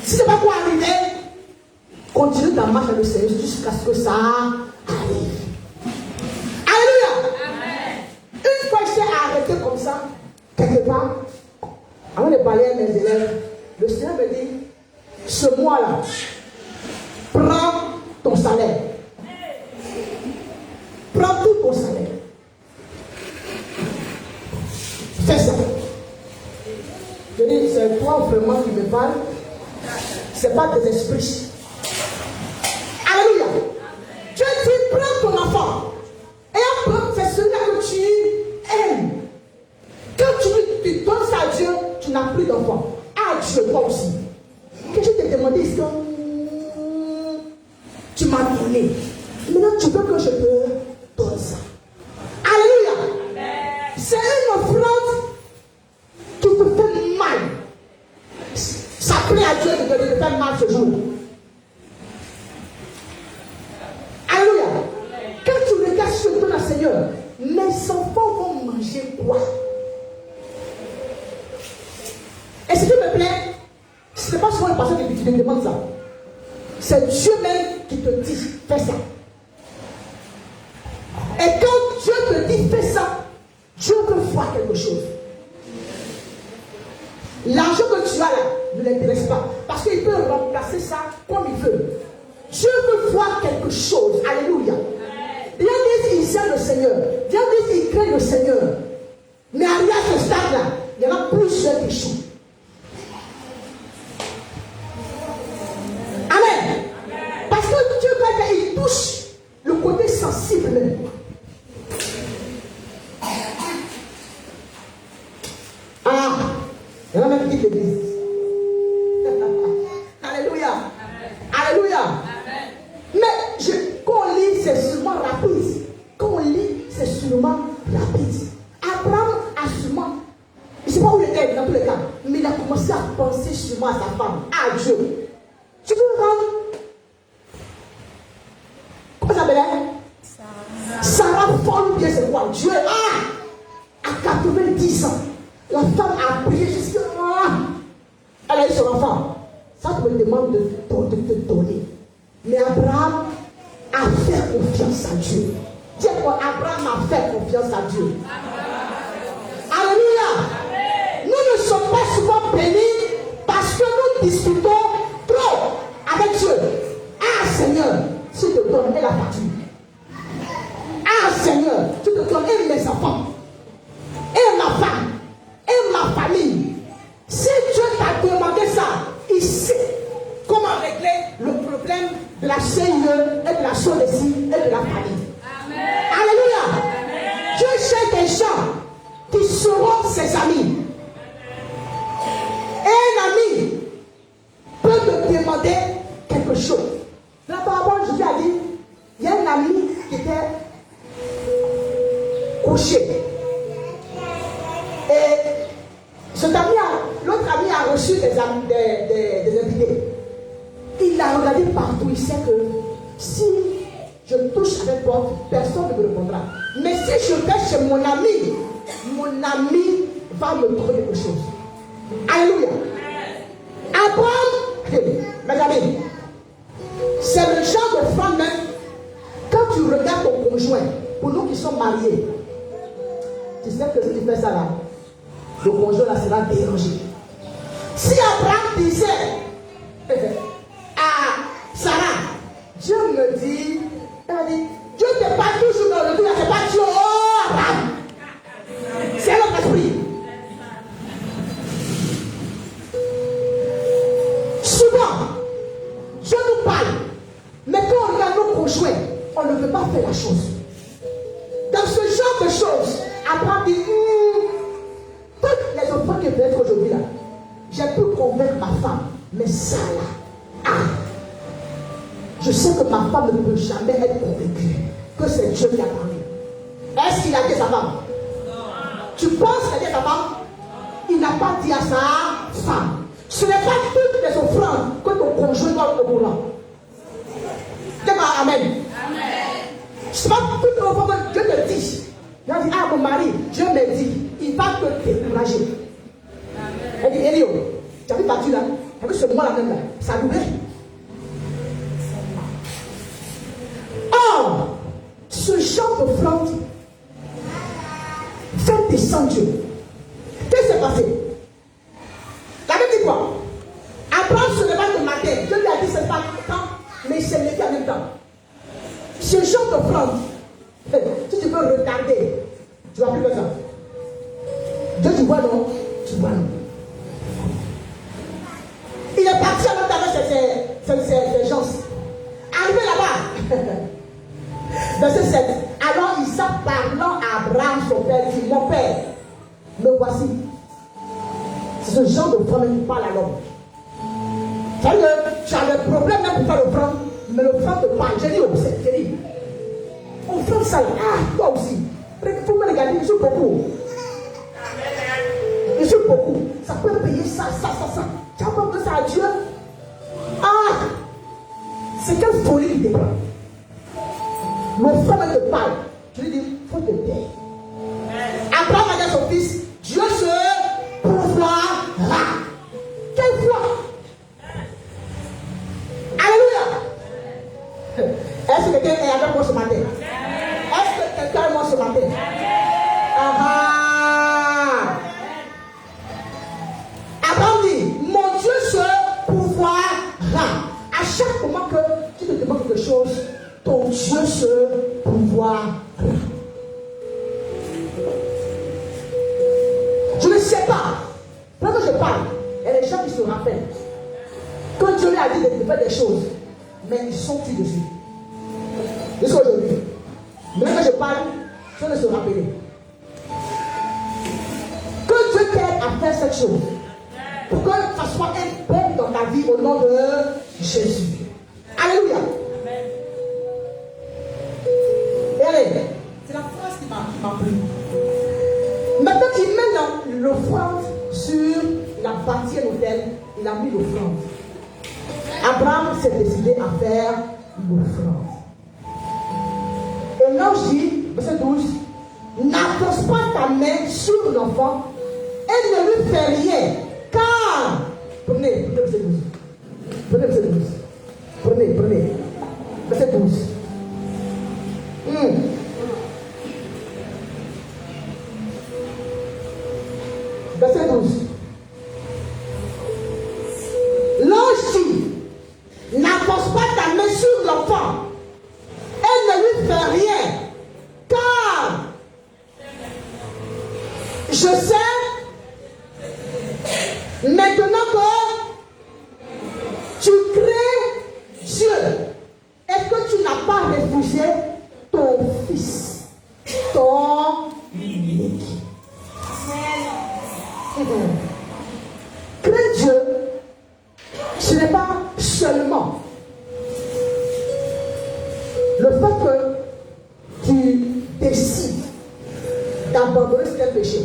Si ce n'est pas quoi arriver, continue ta marche avec le Seigneur jusqu'à ce que ça arrive. Alléluia. Une fois que je suis arrêté comme ça, quelque part, avant de parler à mes élèves, le Seigneur me dit, ce mois-là, prends ton salaire. Prends tout ton salaire. Fais ça. Je dis, c'est toi vraiment qui me parles. C'est pas des esprits. Alléluia. Dieu dit, prends ton enfant. Et après, c'est celui-là que tu aimes. Quand tu donnes ça à Dieu, tu n'as plus d'enfant. À Dieu, toi aussi. Que je t'ai demandé, est-ce que tu m'as donné? Maintenant, tu veux que je te donne ça. Alléluia. C'est une offrande qui te fait mal. Ça plaît à Dieu de te faire mal ce jour. Alléluia. Quand tu regardes sur ton Seigneur, mes enfants vont manger quoi? Et ce qui me plaît, ce n'est pas souvent le pasteur qui te demande ça. C'est Dieu même qui te dit, fais ça. Et quand Dieu te dit, fais ça, Dieu veut voir quelque chose. L'argent que tu as là ne l'intéresse pas. Parce qu'il peut remplacer ça comme il veut. Dieu veut voir quelque chose. Alléluia. Il y a des qui servent le Seigneur. Il y a des qui craignent le Seigneur. Mais arrivé à ce stade-là, il y en a plusieurs qui échouent. Amen. Parce que Dieu, quand il touche le côté sensible même. Ah, il y en a même qui te disent. Alléluia. Alléluia. Mais quand on lit, c'est sûrement rapide. Quand on lit, c'est sûrement rapide. Abraham a sûrement, je ne sais pas où il était dans tous les cas, mais il a commencé à penser sûrement à sa femme, à Dieu. Tu peux rendre. Comment ça s'appelle? Sarah forme bien, c'est quoi? Dieu à 90 ans. La femme a prié jusqu'à. Elle a eu son enfant. Ça te demande de te donner. Mais Abraham a fait confiance à Dieu. Dis quoi? Abraham a fait confiance à Dieu. Alléluia. discutons trop avec Dieu. Ah Seigneur, si tu te donnes la facture. Ah Seigneur, tu te donnes mes enfants, et ma femme, et ma famille. Si Dieu t'a demandé ça, il sait comment régler le problème de la CIE et de la solésie et de la famille. Amen. Alléluia. Amen. Dieu cherche des gens qui seront ses amis. Et un ami peut te demander quelque chose. Là, par rapport, Jésus a dit, il y a un ami qui était couché. Et l'autre ami a reçu des invités. Il a regardé partout, il sait que si je touche à cette porte, personne ne me répondra. Mais si je vais chez mon ami va me trouver quelque chose. Alléluia. Abraham, mes amis, c'est le genre de femme même, quand tu regardes ton conjoint, pour nous qui sommes mariés, tu sais que si tu fais ça là, le conjoint là sera dérangé. Si Abraham disait à Sarah, Dieu me dit, Dieu n'est pas toujours dans le tout, c'est pas Dieu, oh Abraham. C'est notre esprit. Souvent, Dieu nous parle, mais quand on regarde nos conjoints, on ne peut pas faire la chose. Dans ce genre de choses, Abraham dit, toutes les enfants qui peuvent être aujourd'hui là, j'ai pu convaincre ma femme, mais ça là, je sais que ma femme ne peut jamais être convaincue que c'est Dieu qui a parlé. Est-ce qu'il a dit à sa femme? Tu penses qu'il a dit à sa femme? Il n'a pas dit à sa femme. Ce n'est pas toutes les offrandes que ton conjoint doit être au courant. Amen. Ce n'est pas toutes les offrandes que Dieu te dit. Il a dit, ah mon mari, Dieu me dit, il va te décourager. Elle dit, Elio, tu as vu partir là? Tu as vu ce moment là même là? Ça nous met. Or, ce genre d'offrande fait descendre Dieu. Qu'est-ce qui s'est passé? La Bible dit quoi? Abraham se leva le matin. Dieu lui a dit c'est pas le temps, mais il s'est levé en même temps. Ce genre d'offrande, si tu veux regarder, tu vas plus faire ça. Dieu, tu vois non? Tu vois non? Il est parti en même temps avec ses gens. Arrivé là-bas, verset 7. Alors Isaac parlant à Abraham, son père, dit, mon père, me voici. C'est ce genre de femme qui parle à l'homme. C'est-à-dire que tu as le problème même pour faire l'offrande, mais l'offrande te parle. J'ai dit, observe, j'ai dit, offrande ça, toi aussi. Il faut me regarder, je suis beaucoup. Je suis beaucoup. Ça peut payer ça. Tu as pas besoin de ça à Dieu. C'est quelle folie il te prend. L'offrande te parle. Je lui dis, il faut te taire. Abraham a dit à son fils, Dieu se pourvoira. Quelle foi! Alléluia! Est-ce que quelqu'un est avec moi ce matin? Est-ce que quelqu'un est avec moi ce matin? Abraham dit, mon Dieu se pourvoira. À chaque moment que tu te demandes quelque chose, ton Dieu se pourvoira. Je ne sais pas. Quand je parle, il y a des gens qui se rappellent. Quand Dieu lui a dit de faire des choses, mais ils sont plus dessus. Jusqu'à aujourd'hui. Même quand je parle, je ne se rappeler. Que Dieu t'aide à faire cette chose. Pour que ça soit un bon dans ta vie au nom de Jésus. Alléluia. Et allez, c'est la phrase qui m'a plu. Maintenant, il met l'offrande sur la bâtie de l'autel. Il a mis l'offrande. Abraham s'est décidé à faire l'offrande. Et l'ange dit, verset 12, n'approche pas ta main sur l'enfant et ne lui fais rien. Car, prenez verset 12. Prenez verset 12. Prenez. Verset 12. Verset 12. Je sais, maintenant que tu crées Dieu et que tu n'as pas réfugié ton fils, ton unique. Crée Dieu, ce n'est pas seulement le fait que tu décides d'abandonner ce péché.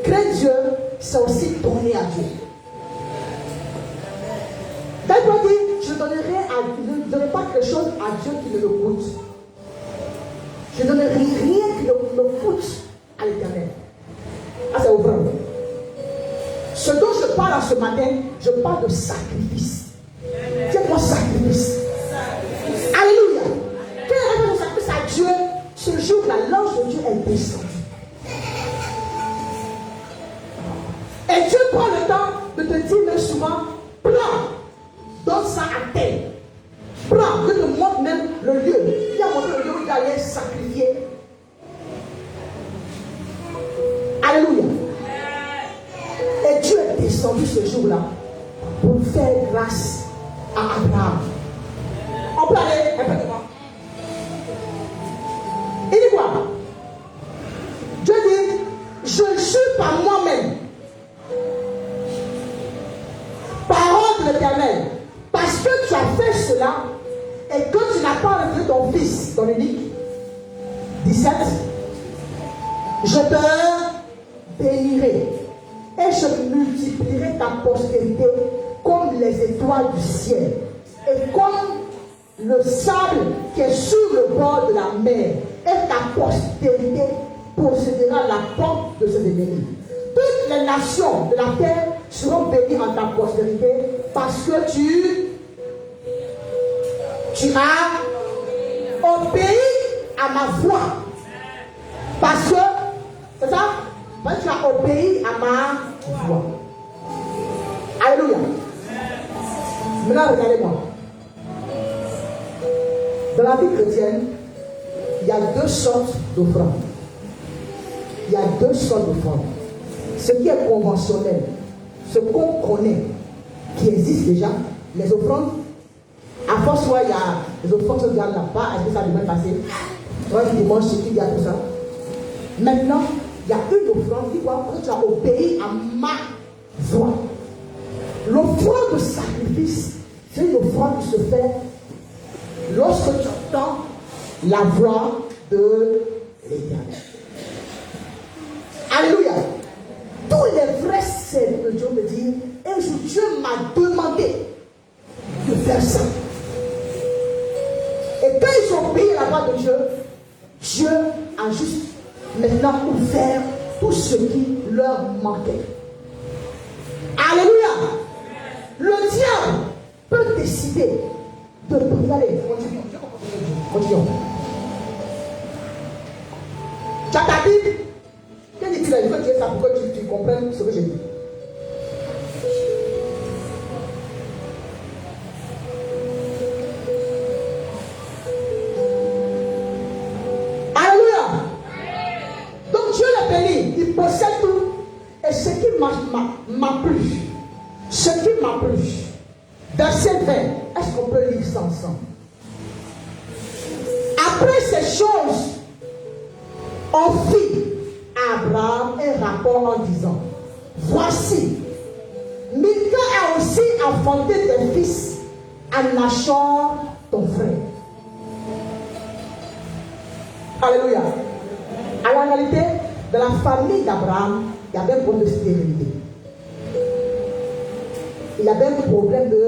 Créer Dieu, c'est aussi donner à Dieu. Quelqu'un dit, je ne donnerai pas quelque chose à Dieu qui ne le coûte. Je ne donnerai rien qui ne coûte à l'Éternel. Ah, c'est vrai. Ce dont je parle ce matin, je parle de sacrifice. C'est quoi sacrifice? Alléluia. Quel est le sacrifice à Dieu? Ce jour-là, l'ange de Dieu est descendu. Et Dieu prend le temps de te dire même souvent, prends, donne ça à tel. Prends, Dieu te montre même le lieu. Il a montré le lieu où il allait sacrifier. Alléluia. Et Dieu est descendu ce jour-là pour faire grâce à Abraham. On peut aller un peu devant. Il dit quoi? Dieu dit, je jure par moi-même, parole de l'Éternel, parce que tu as fait cela et que tu n'as pas reconnu ton fils, ton unique. 17. Je te bénirai et je multiplierai ta postérité comme les étoiles du ciel et comme le sable qui est sur le bord de la mer, et ta postérité possédera la porte de ses ennemis. Toutes les nations de la terre seront bénies en ta postérité parce que tu as obéi à ma voix. Parce que, c'est ça? Parce que tu as obéi à ma voix. Alléluia. Maintenant, regardez-moi. Dans la vie chrétienne, il y a deux sortes d'offrandes. Il y a deux sortes d'offrandes. Ce qui est conventionnel, ce qu'on connaît, qui existe déjà, les offrandes. À force, il y a les offrandes que Dieu n'a pas, est-ce que ça devrait passer? Toi, tu demandes ce qu'il y a tout ça. Maintenant, il y a une offrande qui voit que tu as obéi à ma voix. L'offrande de sacrifice, c'est une offrande qui se fait lorsque tu entends la voix de l'Éternel. Alléluia. Tous les vrais serviteurs de Dieu me disent, un jour Dieu m'a demandé de faire ça. Et quand ils ont obéi à la voix de Dieu, Dieu a juste maintenant ouvert tout ce qui leur manquait. Alléluia. Le diable peut décider de regarder. Continuons. Tu as ta Bible. Qu'est-ce que tu as dit? Il faut dire ça pour que tu comprennes ce que j'ai dit. Alléluia. Donc Dieu l'a béni. Il possède tout. Et ce qui m'a plu, verset 20, est-ce qu'on peut lire ça ensemble? Après ces choses, on fit à Abraham un rapport en disant, voici, Milca a aussi enfanté des fils à Nachor, ton frère. Alléluia. À la réalité, dans la famille d'Abraham, il y avait un problème de stérilité. Il y avait un problème de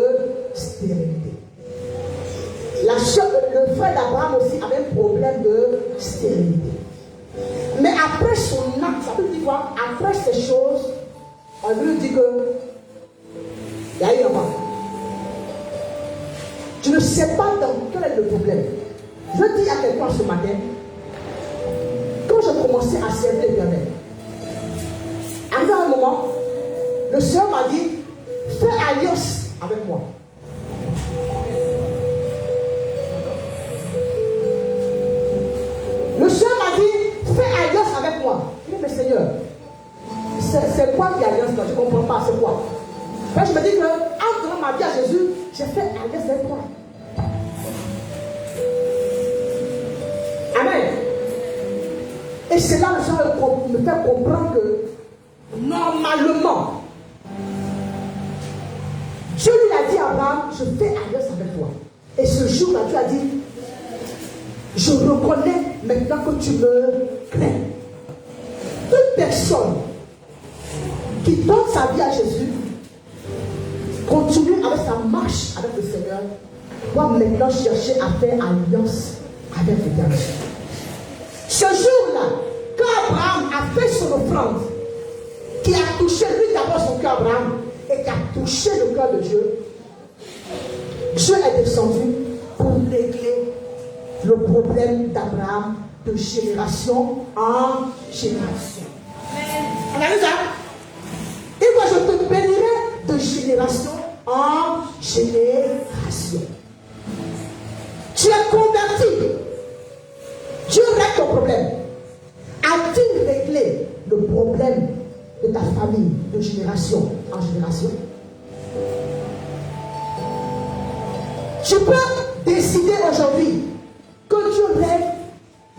stérilité. Le frère d'Abraham aussi avait un problème de stérilité. Mais après son acte, ça veut dire quoi? Après ces choses, on veut dire que il y a eu un mal. Tu ne sais pas quel est le problème. Je dis à quelqu'un ce matin, quand je commençais à servir l'Éternel, arrivé à un moment, le Seigneur m'a dit, fais alliance avec moi. Le Seigneur m'a dit, fais alliance avec moi. Il dit, mais Seigneur, j'ai fait alliance avec toi. Amen. Et c'est là le Seigneur me fait comprendre que normalement, Dieu lui a dit à Abraham, je fais alliance avec toi. Et ce jour-là, Dieu a dit, je reconnais maintenant que tu me crains. Toute personne qui donne sa vie à Jésus, continue avec sa marche avec le Seigneur, doit maintenant chercher à faire alliance avec l'Éternel. Ce jour-là, quand Abraham a fait son offrande, qui a touché lui d'abord son cœur Abraham, et qui a touché le cœur de Dieu, Dieu est descendu pour régler le problème d'Abraham de génération en génération. On a vu ça? Et moi je te bénirai de génération en génération. Tu es converti. Dieu règle ton problème. A-t-il réglé le problème de ta famille de génération en génération? Tu peux décider aujourd'hui que Dieu règle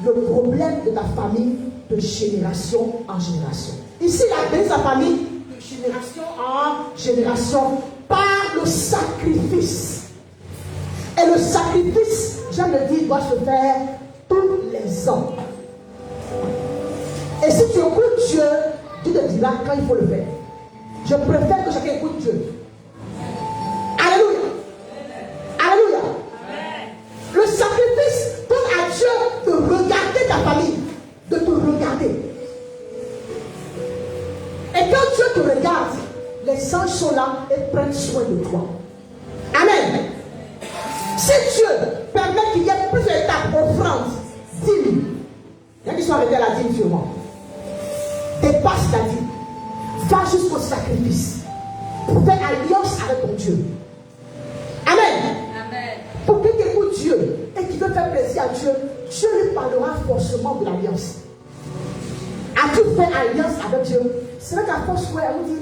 le problème de ta famille de génération en génération. Ici, il a béni sa famille de génération en génération par le sacrifice. Et le sacrifice, j'aime le dire, doit se faire tous les ans. Et si tu écoutes Dieu, Dieu te dira quand il faut le faire. Je préfère que chacun écoute Dieu. Alléluia. Alléluia. Le sacrifice donne à Dieu de regarder ta famille, de te regarder. Et quand Dieu te regarde, les anges sont là et prennent soin de toi. Amen. Si Dieu permet qu'il y ait plusieurs étapes, offrande, dîme, il y a qui sont arrêtés à la dîme sûrement. Dépasse ta dîme. Va jusqu'au sacrifice. Pour faire alliance avec ton Dieu. Amen. Amen. Pour que tu écoutes Dieu et qu'il veut faire plaisir à Dieu, Dieu lui parlera forcément de l'alliance. As-tu fait alliance avec Dieu? C'est vrai qu'à force, ouais, on dit,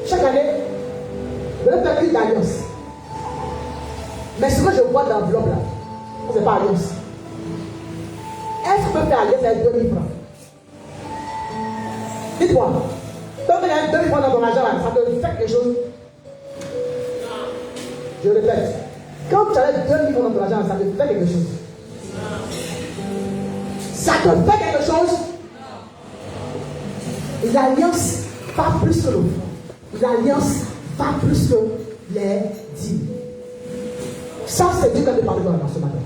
chaque année, je vais faire une alliance. Mais ce que je vois dans l'enveloppe là, ce n'est pas alliance. Est-ce que je peux faire alliance avec 2000 francs? Dites-moi, quand tu as 2000 francs dans ton argent là, ça te fait quelque chose? Je répète, quand tu as 2000 francs dans ton argent, ça te fait quelque chose? Ça te fait quelque chose? L'alliance va plus que l'offre. L'alliance va plus que les dîmes. Ça, c'est Dieu qui a parlé dans ce matin.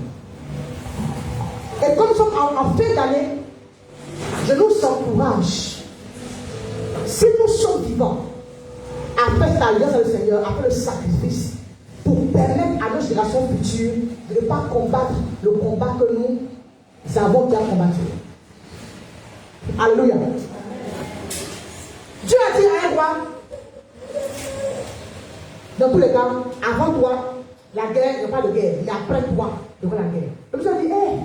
Et comme nous sommes en fin d'année, je nous encourage. Si nous sommes vivants, après cette alliance avec le Seigneur, après le sacrifice, pour permettre à nos générations futures de ne pas combattre le combat que nous avons déjà combattu. Alléluia. Dieu a dit à un roi, dans tous les cas, avant toi, la guerre, il n'y a pas de guerre, mais après toi, il y aura la guerre. Donc Dieu a dit, hé,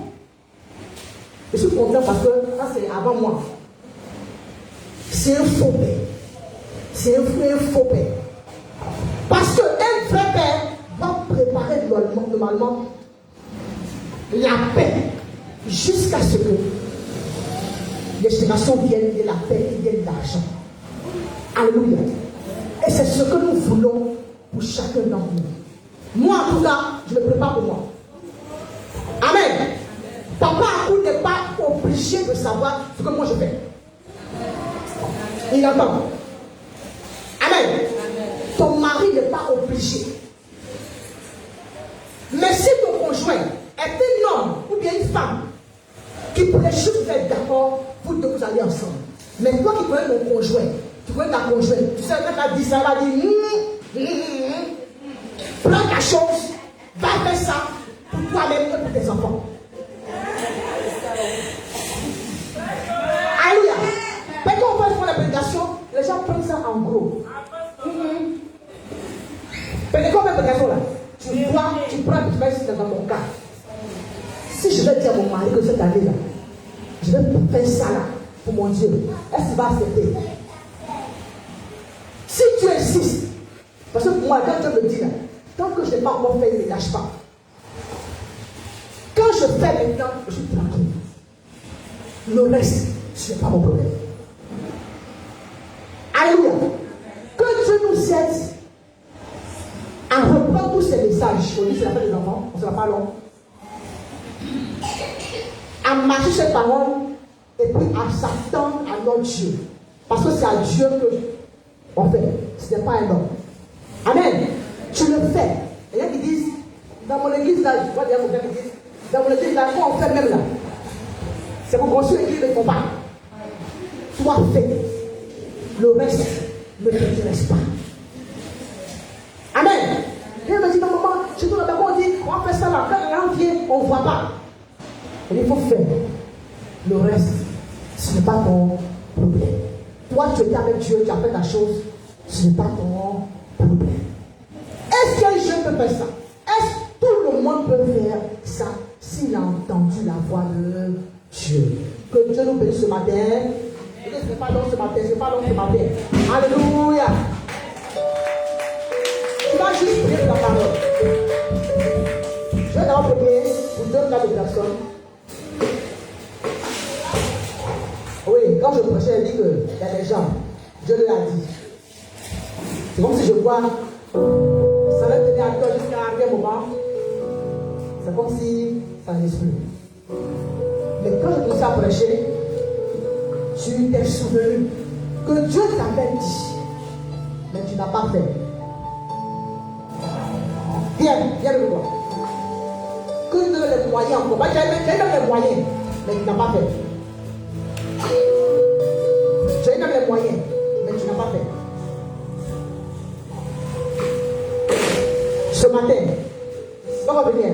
je suis content parce que ça c'est avant moi. C'est un faux père. C'est un faux père. Parce qu'un vrai père doit préparer normalement la paix jusqu'à ce que les générations viennent de la paix et viennent d'argent. Alléluia. Et c'est ce que nous voulons pour chacun d'entre nous. Moi, en tout cas, je le prépare pour moi. Amen. Papa n'est pas obligé de savoir ce que moi je fais. Il entend. Amen. Ton mari n'est pas obligé. Mais si ton conjoint est un homme ou bien une femme qui pourrait juste être d'accord, vous deux vous allez ensemble. Mais toi qui connais ton conjoint, tu connais ta conjointe, tu sais, quand elle dit ça, elle va dire prends ta chose, va faire ça pour toi-même et pour tes enfants. Alléluia. Mais quand on va faire la prédication, les gens prennent ça en gros. Mais quand on fait la prédication là, tu vois, tu prends, tu vas ici dans mon cas. Si je vais dire à mon mari que cette année là, je vais faire ça là pour mon Dieu, est-ce qu'il va accepter? Si tu insistes, parce que moi, quand Dieu me dit là, Tant que je n'ai pas encore fait, il ne lâche pas. Quand je fais maintenant, je suis tranquille. Le reste, ce n'est pas mon problème. Alléluia. Que Dieu nous aide à reprendre tous ces messages. On dit c'est la fin des enfants, on ne sera pas long. À marcher cette parole et puis à s'attendre à notre Dieu. Parce que c'est à Dieu que on fait. Ce n'est pas un homme. Amen. Tu le fais. Et il y a qui disent, dans mon église là, je vois des gens qui disent, dans mon église là, quoi on fait même là? C'est pour construire l'église, ils ne font pas. Toi fais. Le reste ne t'intéresse pas. Amen. Et il me dit, non, maman, chez nous là-bas, on dit, on va faire ça là, quand on vient, on ne voit pas. Et il faut faire. Le reste, ce n'est pas ton problème. Toi, tu es avec Dieu, tu as fait ta chose, ce n'est pas ton problème. Est-ce qu'un jeune peut faire ça? Est-ce que tout le monde peut faire ça s'il a entendu la voix de Dieu? Que Dieu nous bénisse ce matin. Ce n'est pas long ce matin, ce n'est pas long ce matin. Alléluia. Tu vas juste prier la parole. Je vais d'abord prier pour 2 cas de personnes. Oui, quand je prêchais, il dit qu'il y a des gens, Dieu leur a dit. C'est comme si je vois, ça leur tenait à cœur jusqu'à un moment. C'est comme si ça n'existe plus. Mais quand je commençais à prêcher, tu t'es souvenu que Dieu t'avait dit, mais tu n'as pas fait. Viens le voir. Que Dieu donne les moyens encore. J'ai même les moyens, mais tu n'as pas fait. J'ai même les moyens, mais tu n'as pas fait. Ce matin, on va venir.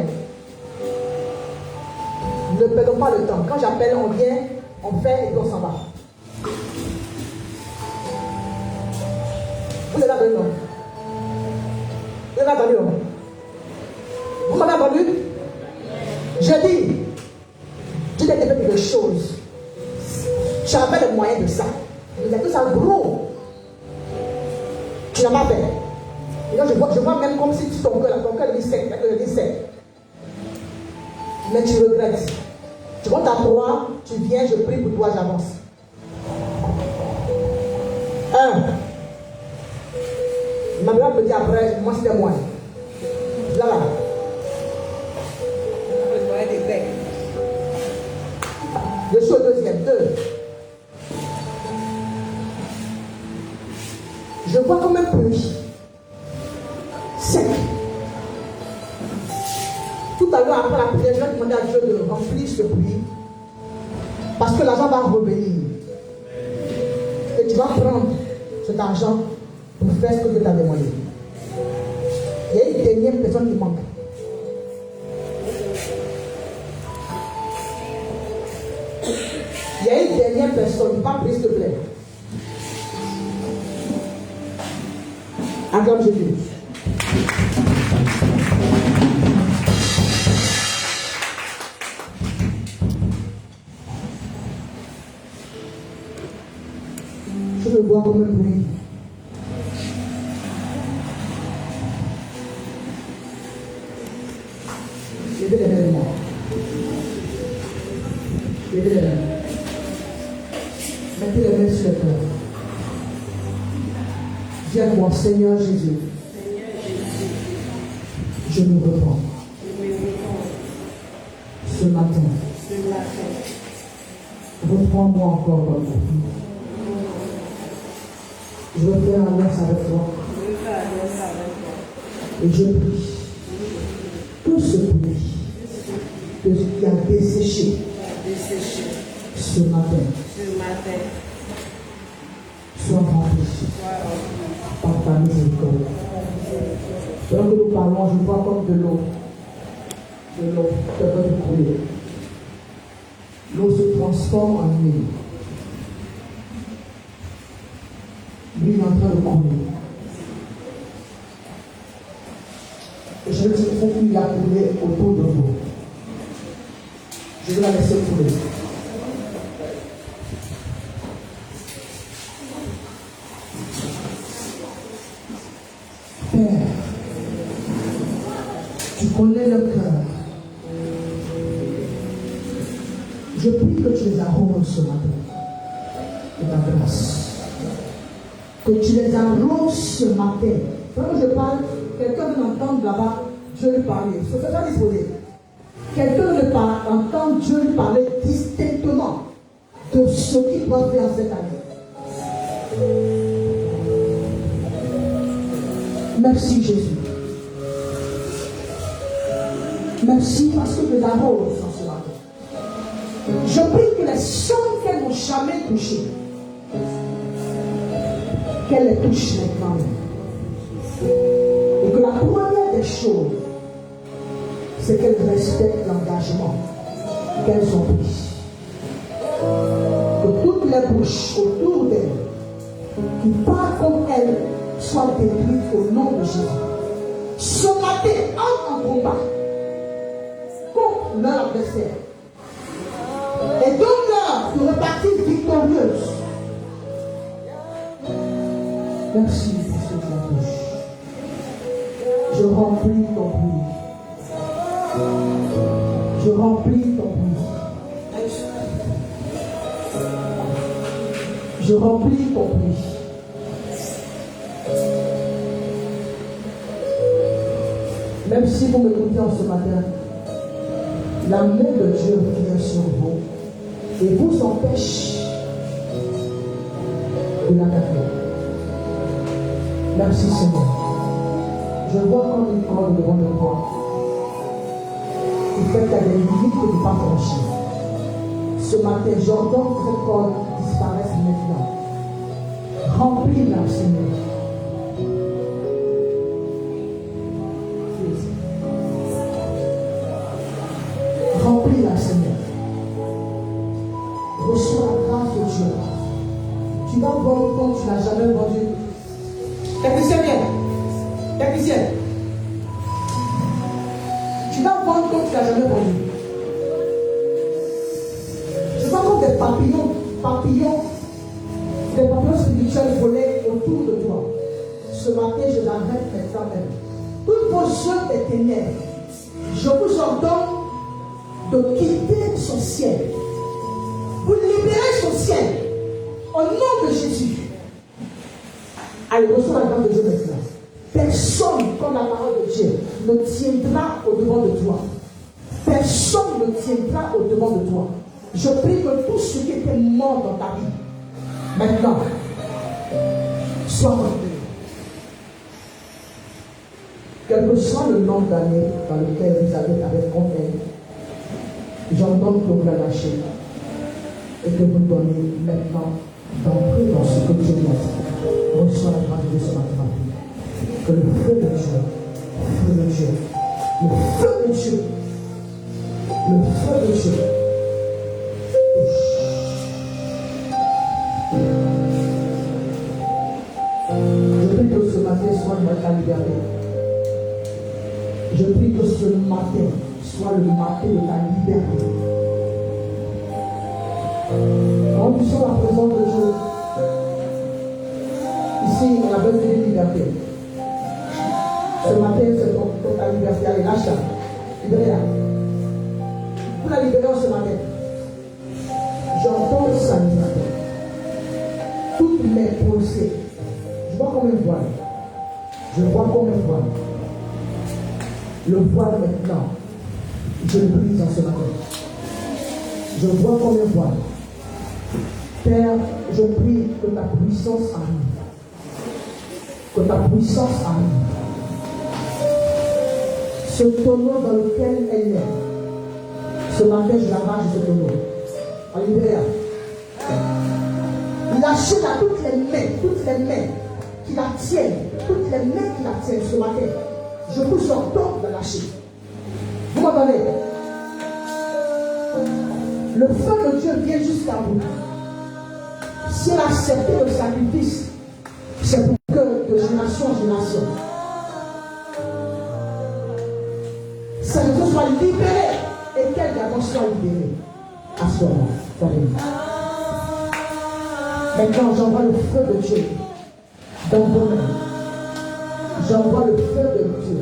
Ne perdons pas le temps. Quand j'appelle, on vient, on fait et puis on s'en va. Vous l'avez entendu, non? Vous l'avez entendu, non? Vous m'avez entendu? Je dis, Dieu t'a fait quelque chose. Tu avais les moyens de ça. Il y a que ça gros. Tu n'as pas fait. Et là, je vois même comme si ton cœur est sec. Mais tu regrettes. Tu montes à 3, tu viens, je prie pour toi, j'avance. 1. Ma mère me dit après, moi c'était moi. Là. Je suis au 2e. 2. Je vois comme un pluie sec. Tout à l'heure, après la prière, je vais demander à Dieu de remplir ce pluie. Parce que l'argent va revenir. Et tu vas prendre cet argent pour faire ce que Dieu t'a demandé. Il y a une dernière personne qui manque. Il y a une dernière personne, pas plus s'il te plaît. Acclame Jésus. Je le vois comme un bruit. Levez les mains de moi. Levez les mains. Mettez les mains sur le cœur. Dis à moi, Seigneur Jésus, je me reprends. Ce matin, reprends-moi encore dans mon vie. Je veux faire alliance avec toi. Et je prie que ce pluie qui a desséché ce matin soit rempli par ta miséricorde. Pendant que nous parlons, je vois comme de l'eau qui est en train de couler. L'eau se transforme en huile. L'huile est en train de couler. Et je veux dire qu'il a coulé autour de vous. Je vais la laisser couler. Père, connais le cœur. Je prie que tu les arroses ce matin de ta grâce. Que tu les arroses ce matin. Quand je parle, quelqu'un veut entendre là-bas Dieu lui parler. Il faut se faire disposer. Quelqu'un veut entendre Dieu lui parler distinctement de ce qu'il doit faire cette année. Merci Jésus. Merci parce que tu les arroses en ce matin. Je prie que les sons qu'elles n'ont jamais touchés, qu'elles les touchent maintenant. Et que la première des choses, c'est qu'elles respectent l'engagement qu'elles ont pris. Que toutes les bouches autour d'elles qui parlent comme elles soient détruites au nom de Jésus. Ce matin, entre en combat contre leur adversaire. Et donne-leur de repartir victorieuse. Merci pour ce que tu touche. Je remplis ton bruit. Je remplis ton bruit. Je remplis ton bruit. Même si vous m'écoutez en ce matin, la main de Dieu vient sur vous et vous empêche de l'attaquer. Merci Seigneur. Je vois comme une corde devant le roi. Il fait qu'il y a des limites que tu ne peux pas franchir. Ce matin, j'ordonne que cette corde disparaisse maintenant. Remplis-la, Seigneur. Remplis-la, Seigneur. Reçois la grâce de Dieu. Tu vas vendre comme tu n'as jamais vendu. Technicien, viens. Technicien. Tu vas vendre comme tu n'as jamais vendu. Je vois comme des papillons spirituels volés autour de toi. Ce matin, je l'arrête maintenant même. Toutes vos œuvres des ténèbres, je vous ordonne de quitter son ciel. Vous libérez son ciel au nom de Jésus. Allez, reçois la grâce de Dieu maintenant. Personne, comme la parole de Dieu, ne tiendra au-devant de toi. Personne ne tiendra au-devant de toi. Je prie que tout ce qui était mort dans ta vie, maintenant, soit revenu. Quel que soit le nombre d'années dans lequel vous avez avec combien, j'entends que vous la lâchez et que vous donnez maintenant d'entrer dans ce que Dieu doit faire. Reçois la grâce de ce matin. Que le feu de Dieu, le feu de Dieu, je prie que ce matin soit ta liberté. Je prie que ce matin soit le matin de ta liberté. Remplissons la présence de Dieu. Ici, on a besoin de liberté. Ce matin, c'est ta liberté. Allez, lâche-la. Libérez-la. Pour la libérer ce matin, j'entends sa liberté. Toutes mes pensées, je vois comme un voile. Je vois comme un voile. Le voile maintenant, je le brise en ce matin. Je vois comme un voile. Père, je prie que ta puissance arrive. Que ta puissance arrive. Ce tonneau dans lequel elle est, ce matin, je l'arrache de ce tonneau. Alléluia. Lâchez-la toutes les mains qui la tiennent, ce matin. Je vous ordonne de lâcher. Vous m'entendez? Le feu de Dieu vient jusqu'à vous. Si elle a accepté le sacrifice, c'est pour que de génération en génération, sa maison soit libérée et qu'elle d'abord soit libérée. À ce moment, maintenant, j'envoie le feu de Dieu dans vos mains. J'envoie le feu de Dieu.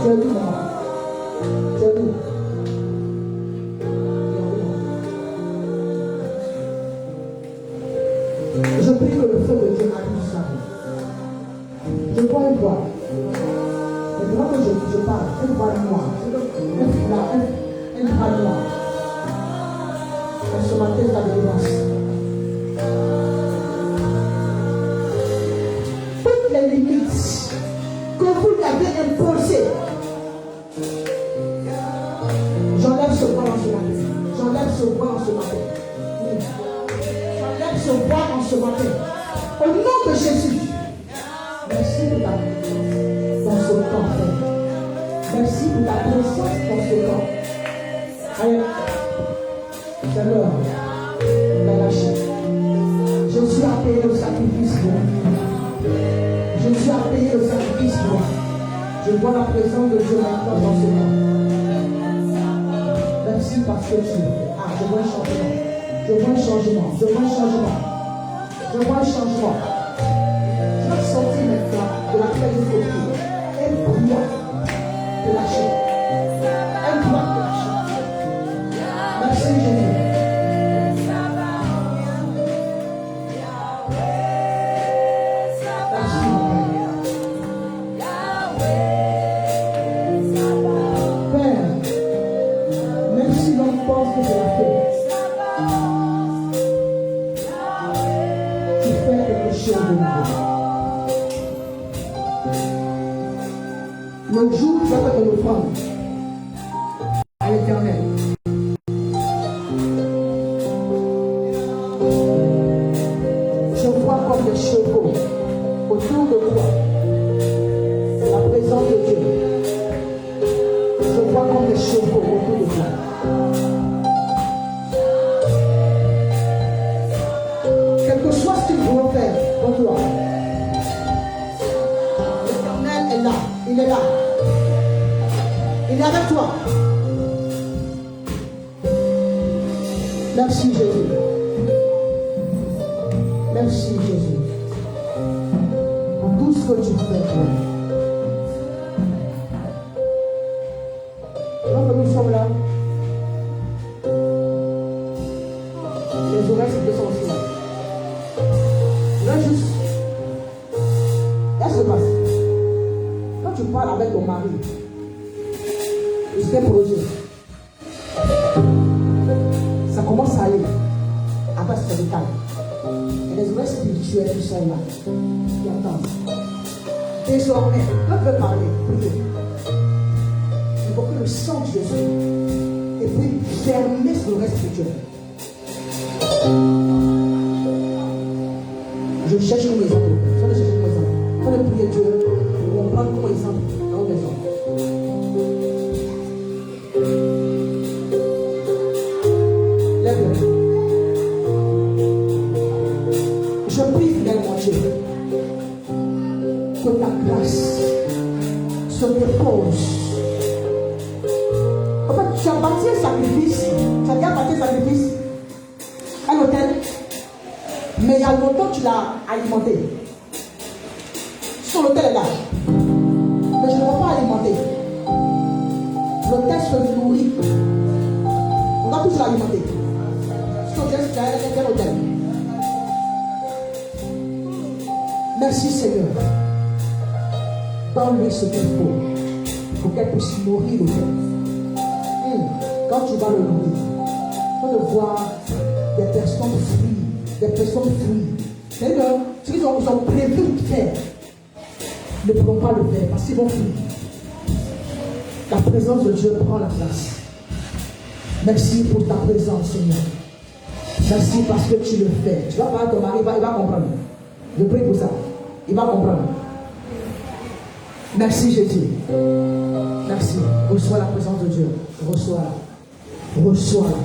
Tu es où, maman? Tu es où? Je prie que le feu de Dieu arrive sur nous. Je vois une voix. Et pendant que je parle, une voix noire. Une voix noire. Et ce matin, la délivrance. Toutes les limites que vous avez imposées, j'enlève ce voile en ce matin. J'enlève ce voile en ce matin. J'enlève ce voile en ce matin. Au nom de Jésus. Merci pour ta présence dans ce corps, Père. Merci pour ta présence dans ce corps. Allez, c'est l'heure de la lâcher. Jésus a payé le sacrifice pour moi. Jésus a payé le sacrifice pour moi. Je vois la présence de Dieu maintenant dans ce corps. Merci parce que tu es. Ah, je vois un changement. Je vois un changement. Je vois un changement. Je vois un changement. Tu vas sortir maintenant de la tête du côté. Elle doit te lâcher. Elle doit te lâcher. Merci Jésus. Merci mon Père. Père, même si l'on pense que c'est la fête, tu fais quelque chose de nouveau. Le jour où tu vas faire ton offrande à l'Éternel, je vois comme des chevaux autour de toi, la présence de Dieu. Je vois comme des chevaux autour de toi. Quel que soit ce que tu veux faire pour toi, l'Éternel est là, il est là. Il est avec toi. Merci Jésus. Merci Jésus. Pour tout ce que tu fais pour nous. Alors que nous sommes là, les oreilles sont essentielles. Là juste, qu'est-ce qui se passe? Quand tu parles avec ton mari, il se fait projet. Ça commence à aller. Après, c'est vital. Et les oreilles spirituelles qui sont là, qui entendent. Désormais, quand tu veux parler, prier, il faut que le sang de Jésus et puis fermer sur le reste spirituel. Je cherche une maison. Je cherche une maison. Quand je prie Dieu, pour comprendre comment ils sont dans une maison. Lève-le. Je prie fidèlement Dieu que ta grâce se dépose. En fait, tu as bâti un sacrifice. Tu as déjà bâti un sacrifice. Un hôtel. Mais il y a longtemps tu l'as alimenté. Son hôtel est là. Mais je ne veux pas alimenter. L'hôtel se nourrit. On va tous l'alimenter. Son hôtel, c'est un hôtel. Merci Seigneur. Donne-lui ce qu'il faut pour qu'elle puisse nourrir l'hôtel. Quand tu vas le nourrir, tu vas voir des personnes fruits, des personnes fruits. C'est-à-dire ce qu'ils ont prévu de faire ne pourront pas le faire parce qu'ils vont fuir. La présence de Dieu prend la place. Merci pour ta présence, Seigneur. Merci parce que tu le fais. Tu vas parler à ton mari, il va comprendre. Je prie pour ça. Il va comprendre. Merci Jésus. Merci. Reçois la présence de Dieu. Reçois-la. Reçois-la.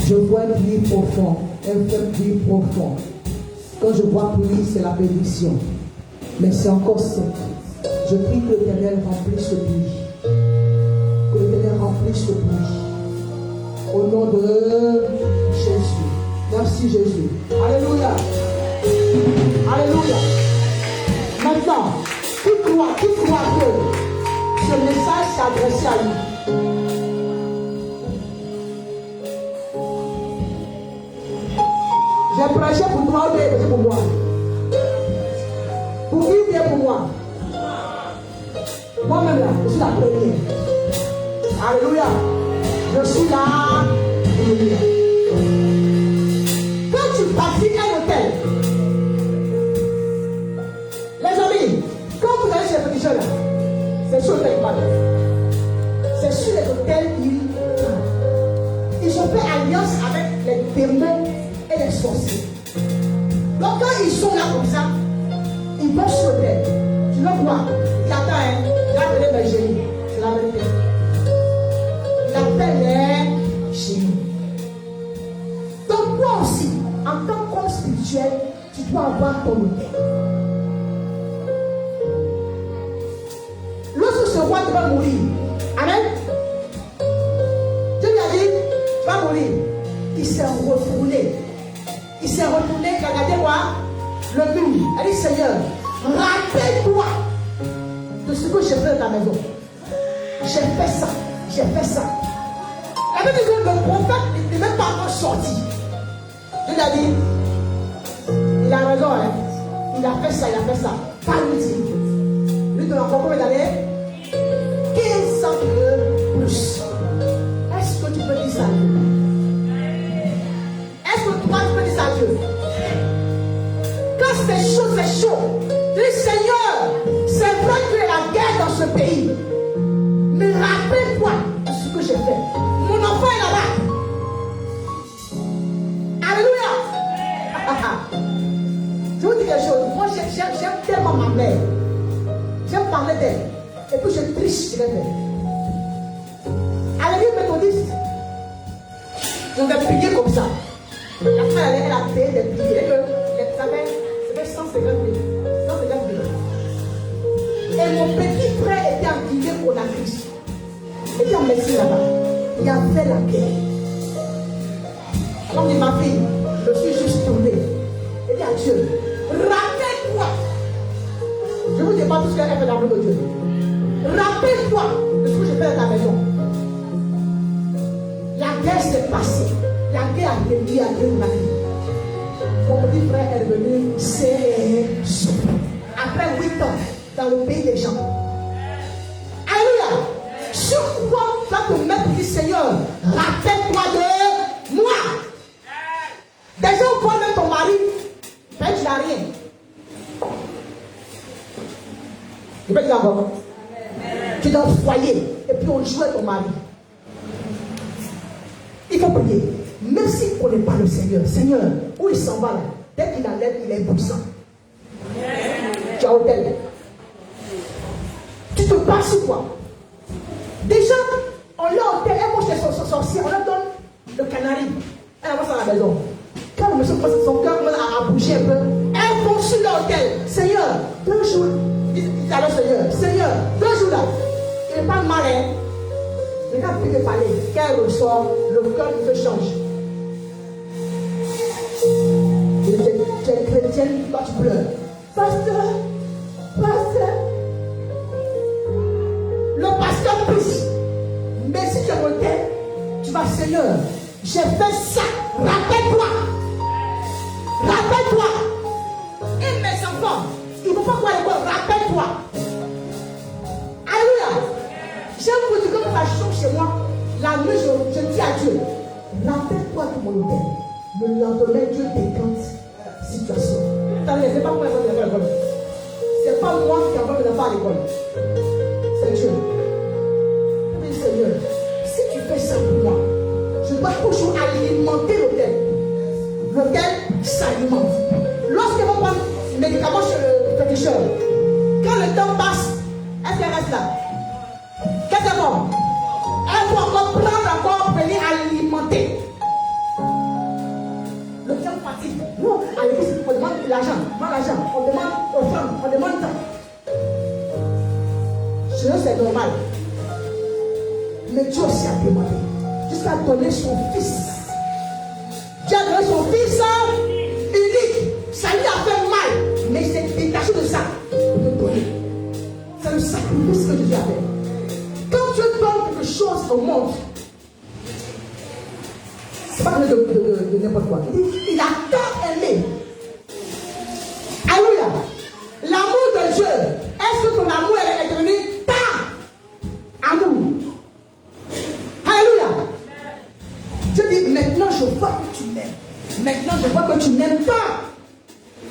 Je vois un pluie profond. Un feu pluie profond. Quand je vois pluie, c'est la bénédiction. Mais c'est encore sec. Je prie que l'Éternel remplisse ce pluie. Que l'Éternel remplisse ce pluie. Au nom de Jésus. Merci Jésus. Alléluia. Alléluia. Maintenant, tu crois que ce ce message s'est adressé à lui. J'ai prêché pour toi ou bien prêché pour moi? Pour qui ou bien pour moi? Moi-même là, je suis la première. Alléluia. Je suis là. Alléluia. Quand tu pratiques un hôtel, les amis, quand vous allez chez les petits jeunes là, c'est sur les hôtels. C'est sur les hôtels ils ont fait alliance avec les démons et les sorciers. Donc quand ils sont là comme ça, ils vont sur l'hôtel. Tu vas voir, il attend, hein, il a appelé mes génies. C'est la vérité. Il appelle les génies. Donc toi aussi, en tant qu'homme spirituel, tu dois avoir ton hôtel. Lorsque ce roi va mourir, amen. Dieu lui a dit, tu vas mourir. Il s'est retourné. Il s'est retourné, il a regardé quoi? Le mur. Il a dit, Seigneur, rappelle-toi de ce que j'ai fait dans ta maison. J'ai fait ça, j'ai fait ça. La Bible dit que le prophète n'est même pas encore sorti. Dieu lui a dit, il a raison, hein. Il a fait ça, il a fait ça. Pas lui dire. Lui donne encore combien d'années? 15 ans de plus. Est-ce que tu peux dire ça à Dieu? Est-ce que toi tu peux dire ça à Dieu? Quand c'est chaud, c'est chaud. Dis Seigneur, c'est vrai qu'il y a la guerre dans ce pays. Mais rappelle-toi de ce que j'ai fait. Mon enfant est là-bas. Alléluia. Je vous dis quelque chose. Moi, j'aime tellement ma mère. J'aime parler d'elle. Et puis je triche sur elle. À l'église méthodiste, je vais prier comme ça. La femme, elle a payé des prières. Ça fait 150 000. 150 000. Et mon petit frère était en Guinée pour la crise. Il était en médecine là-bas. Il a fait la guerre. Alors, dit ma fille, je suis juste tombée. Et dit à Dieu, rappelle-toi. Je ne vous dis pas tout ce qu'elle a fait dans le nom de Dieu. Rappelle-toi de ce que j'ai fait dans ta maison. La guerre s'est passée. La guerre a dédié à Dieu ma vie. Mon petit frère est revenu sain. Après 8 ans dans le pays des gens. Alléluia. Sur quoi tu vas te mettre et dire Seigneur, rappelle-toi de moi. Déjà au point de ton mari, tu n'as rien. Je vais dire encore. Tu es dans le foyer et puis on joue avec ton mari. Il faut prier. Même s'il ne connaît pas le Seigneur, Seigneur, où il s'en va là, dès qu'il enlève, il est puissant. Tu as hôtel. Tu te bats sur quoi? Déjà, on l'a hôtel, elle mange les sorciers, on leur donne le canari. Elle avance à la maison. Quand le monsieur passe son cœur à bouger un peu, elle vont sur l'hôtel. Seigneur, 2 jours. Il dit alors Seigneur, 2 jours là. Il n'est pas malin. Il n'a plus de parler. Quand elle ressort, le cœur lui fait changer. Tu es chrétienne, toi tu pleures. Pasteur. Le pasteur prie. Mais si tu es hôtel, tu vas Seigneur, j'ai fait ça. Rappelle-toi. Et mes enfants, ils ne vont pas voir l'école. Rappelle-toi. Alléluia. J'aime vous dire que ma chambre chez moi, la nuit, je dis à Dieu, rappelle-toi de mon hôtel. Le lendemain, Dieu décante situation. C'est pas moi qui envoie à l'école. C'est pas moi qui envoie mes enfants à l'école. C'est Dieu. Mais Seigneur, si tu fais ça pour moi, je dois toujours alimenter l'hôtel. L'hôtel s'alimente. Lorsqu'ils vont prendre les médicaments chez le féticheur, quand le temps passe, est-ce qu'elle reste là? Qu'est-ce qu'elle va? Elle faut encore prendre, venir alimenter. Le temps fatigue. Nous, à l'église, on demande de l'argent. On demande offrande, on demande ça. Sinon, c'est normal. Mais Dieu aussi a demandé. Jusqu'à donner son fils. Dieu a donné son fils unique. Ça lui a fait mal. Mais il s'est détaché de ça pour te donner. C'est le sacrifice que Dieu a fait.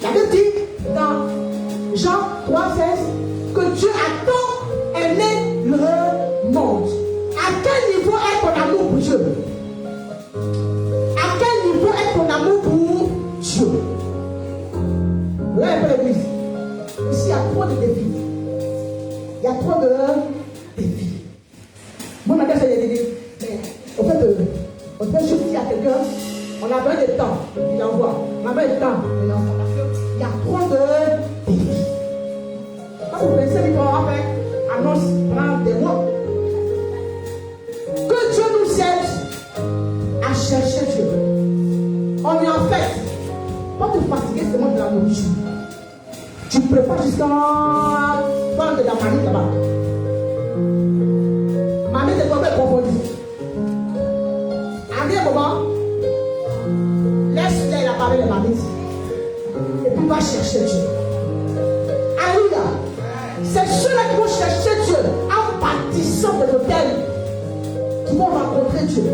La Bible dit dans Jean 3,16 que Dieu a tant aimé le monde. À quel niveau est ton amour pour Dieu? À quel niveau est ton amour pour Dieu? Regarde un peu l'église. Ici, il y a trop de défis. Il y a trop de défis. Moi, ma question, j'ai dit, mais au fait, on peut juste dire à quelqu'un, on a besoin de temps, il envoie. On a besoin de temps, il envoie. Parce qu'il y a trop de défis. Quand vous pensez qu'il faut avoir fait annonce pendant des mois, que Dieu nous aide à chercher Dieu. On est en fait, pas te fatiguer seulement de la nourriture. Tu prépares jusqu'à prendre de la marmite là-bas. Marmite est complètement confondue. À un moment, laisse-les la parler de marmite. Et puis va chercher Dieu. Alléluia. C'est ceux-là qui vont chercher Dieu en bâtissant de l'autel qui vont rencontrer Dieu.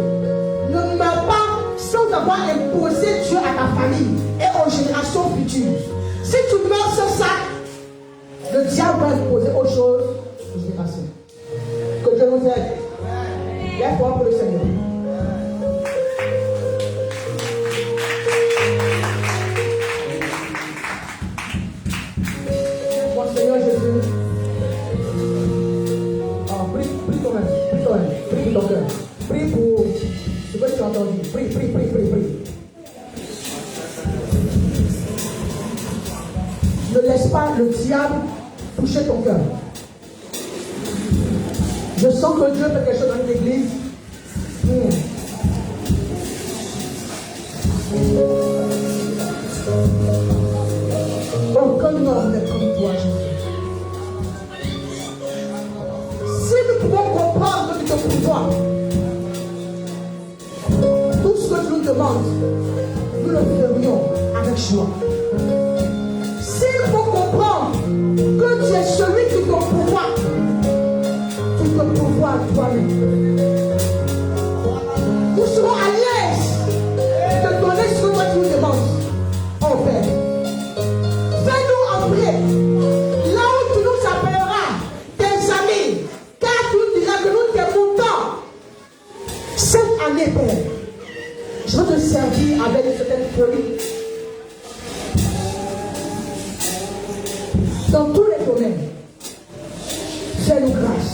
Ne meurs pas sans avoir imposé Dieu à ta famille et aux générations futures. Si tu meurs sur ça, le diable va imposer autre chose aux générations. Que Dieu nous aide. Lève-toi pour le Seigneur. Mon Seigneur Jésus. Prie toi-même. Prie toi-même. Prie pour ton cœur. Prie pour ce que tu as entendu. Prie. Ne laisse pas le diable toucher ton cœur. Je sens que Dieu fait quelque chose dans l'église. Aucun homme n'est comme toi, Jésus. Si nous pouvons comprendre que tu te pouvoir, tout ce que tu nous demandes, nous le ferions avec joie. S'il faut comprendre que tu es celui qui te pouvoir, tu te pouvoir toi-même. Nous serons à l'aise de donner ce que toi tu nous demandes. En fait, fais-nous entrer là où tu nous appelleras tes amis, car tu nous diras que nous t'aimons. Cette année, Père, je veux te servir avec une certaine folie. Dans tous les domaines, fais-nous grâce.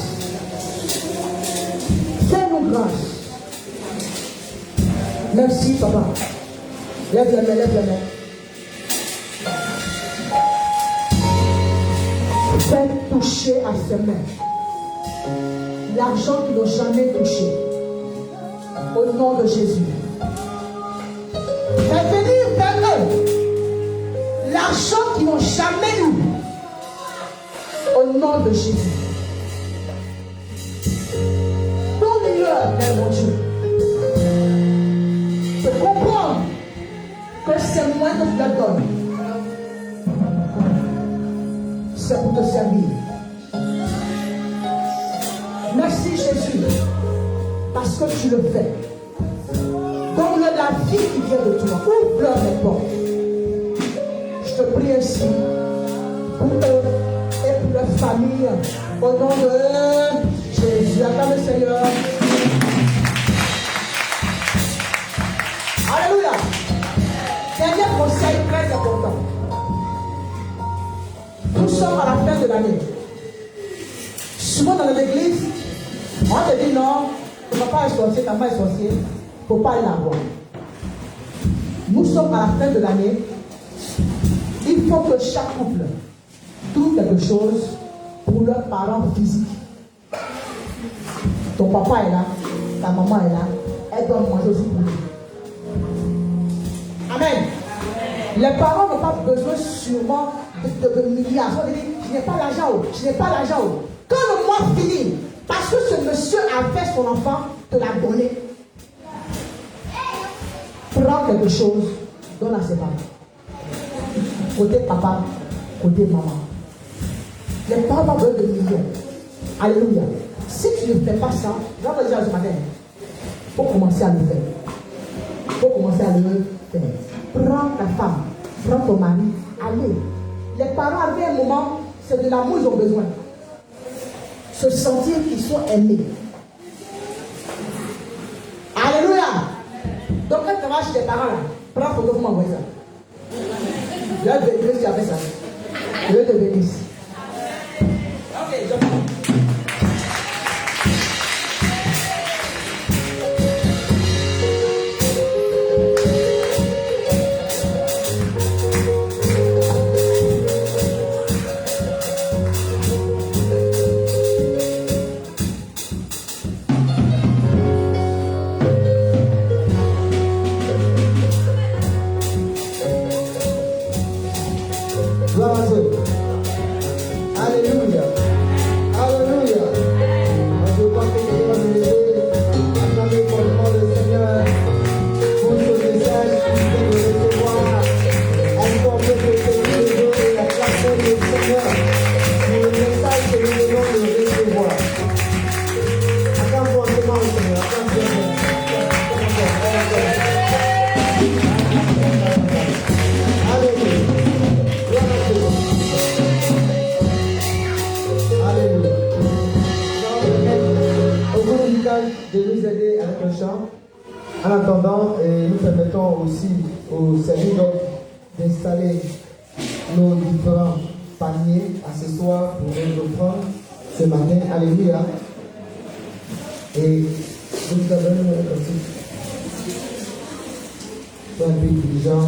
Fais-nous grâce. Merci, Papa. Lève la main, lève la main. Fais toucher à ses mains l'argent qu'ils n'ont jamais touché. Au nom de Jésus. Fais venir vers eux l'argent qu'ils n'ont jamais eu. Au nom de Jésus. Donne-leur, mon Dieu, de comprendre que c'est moi que tu leur donnes. C'est pour te servir. Merci Jésus, parce que tu le fais. Donne-leur la vie qui vient de toi. Ouvre-leur les portes. Je te prie ainsi pour eux et pour leur famille, au nom de Jésus. Acclame le Seigneur. Alléluia. Dernier conseil très important. Nous sommes à la fin de l'année. Souvent dans l'église, on te dit non, ton papa est sorcier, ta mère est sorcier, il ne faut pas aller la voir. Nous sommes à la fin de l'année. Il faut que chaque couple trouve quelque chose pour leurs parents physiques. Ton papa est là, ta maman est là, elle doit manger aussi pour lui. Amen. Les parents n'ont pas besoin sûrement de milliards. Ils vont dire, je n'ai pas l'argent, je n'ai pas l'argent. Quand le mois finit, parce que ce monsieur a fait son enfant, te l'a donné. Prends quelque chose, donne à ses parents. Côté papa, côté maman. Les parents n'ont pas besoin de millions. Alléluia. Si tu ne fais pas ça, je vais te dire ce matin, il faut commencer à le faire. Il faut commencer à le faire. Prends ta femme, prends ton mari, allez. Les parents avaient un moment, c'est de l'amour ils ont besoin. Se sentir qu'ils sont aimés. Alléluia. Donc quand tu vas chez tes parents là, prends photo pour m'envoyer ça. Je vais te bénir si tu as fait ça. Je vais te bénir. Ok, je prends. Gloire à Dieu. Alléluia. Alléluia. Je crois que Dieu va nous aider à acclamer fortement le Seigneur pour ce message qu'il vient de recevoir. Encore mieux que celui de Dieu et acclamer le Seigneur pour le message que nous venons de recevoir. Acclame fortement le Seigneur. Acclame fortement. Alléluia. Alléluia. Au groupe musical de nous aider avec un chant. En attendant, nous permettons aussi au service d'installer nos différents paniers à ce soir pour nous offrandes ce matin. Alléluia. Et vous avez comme si. Sois un peu intelligent.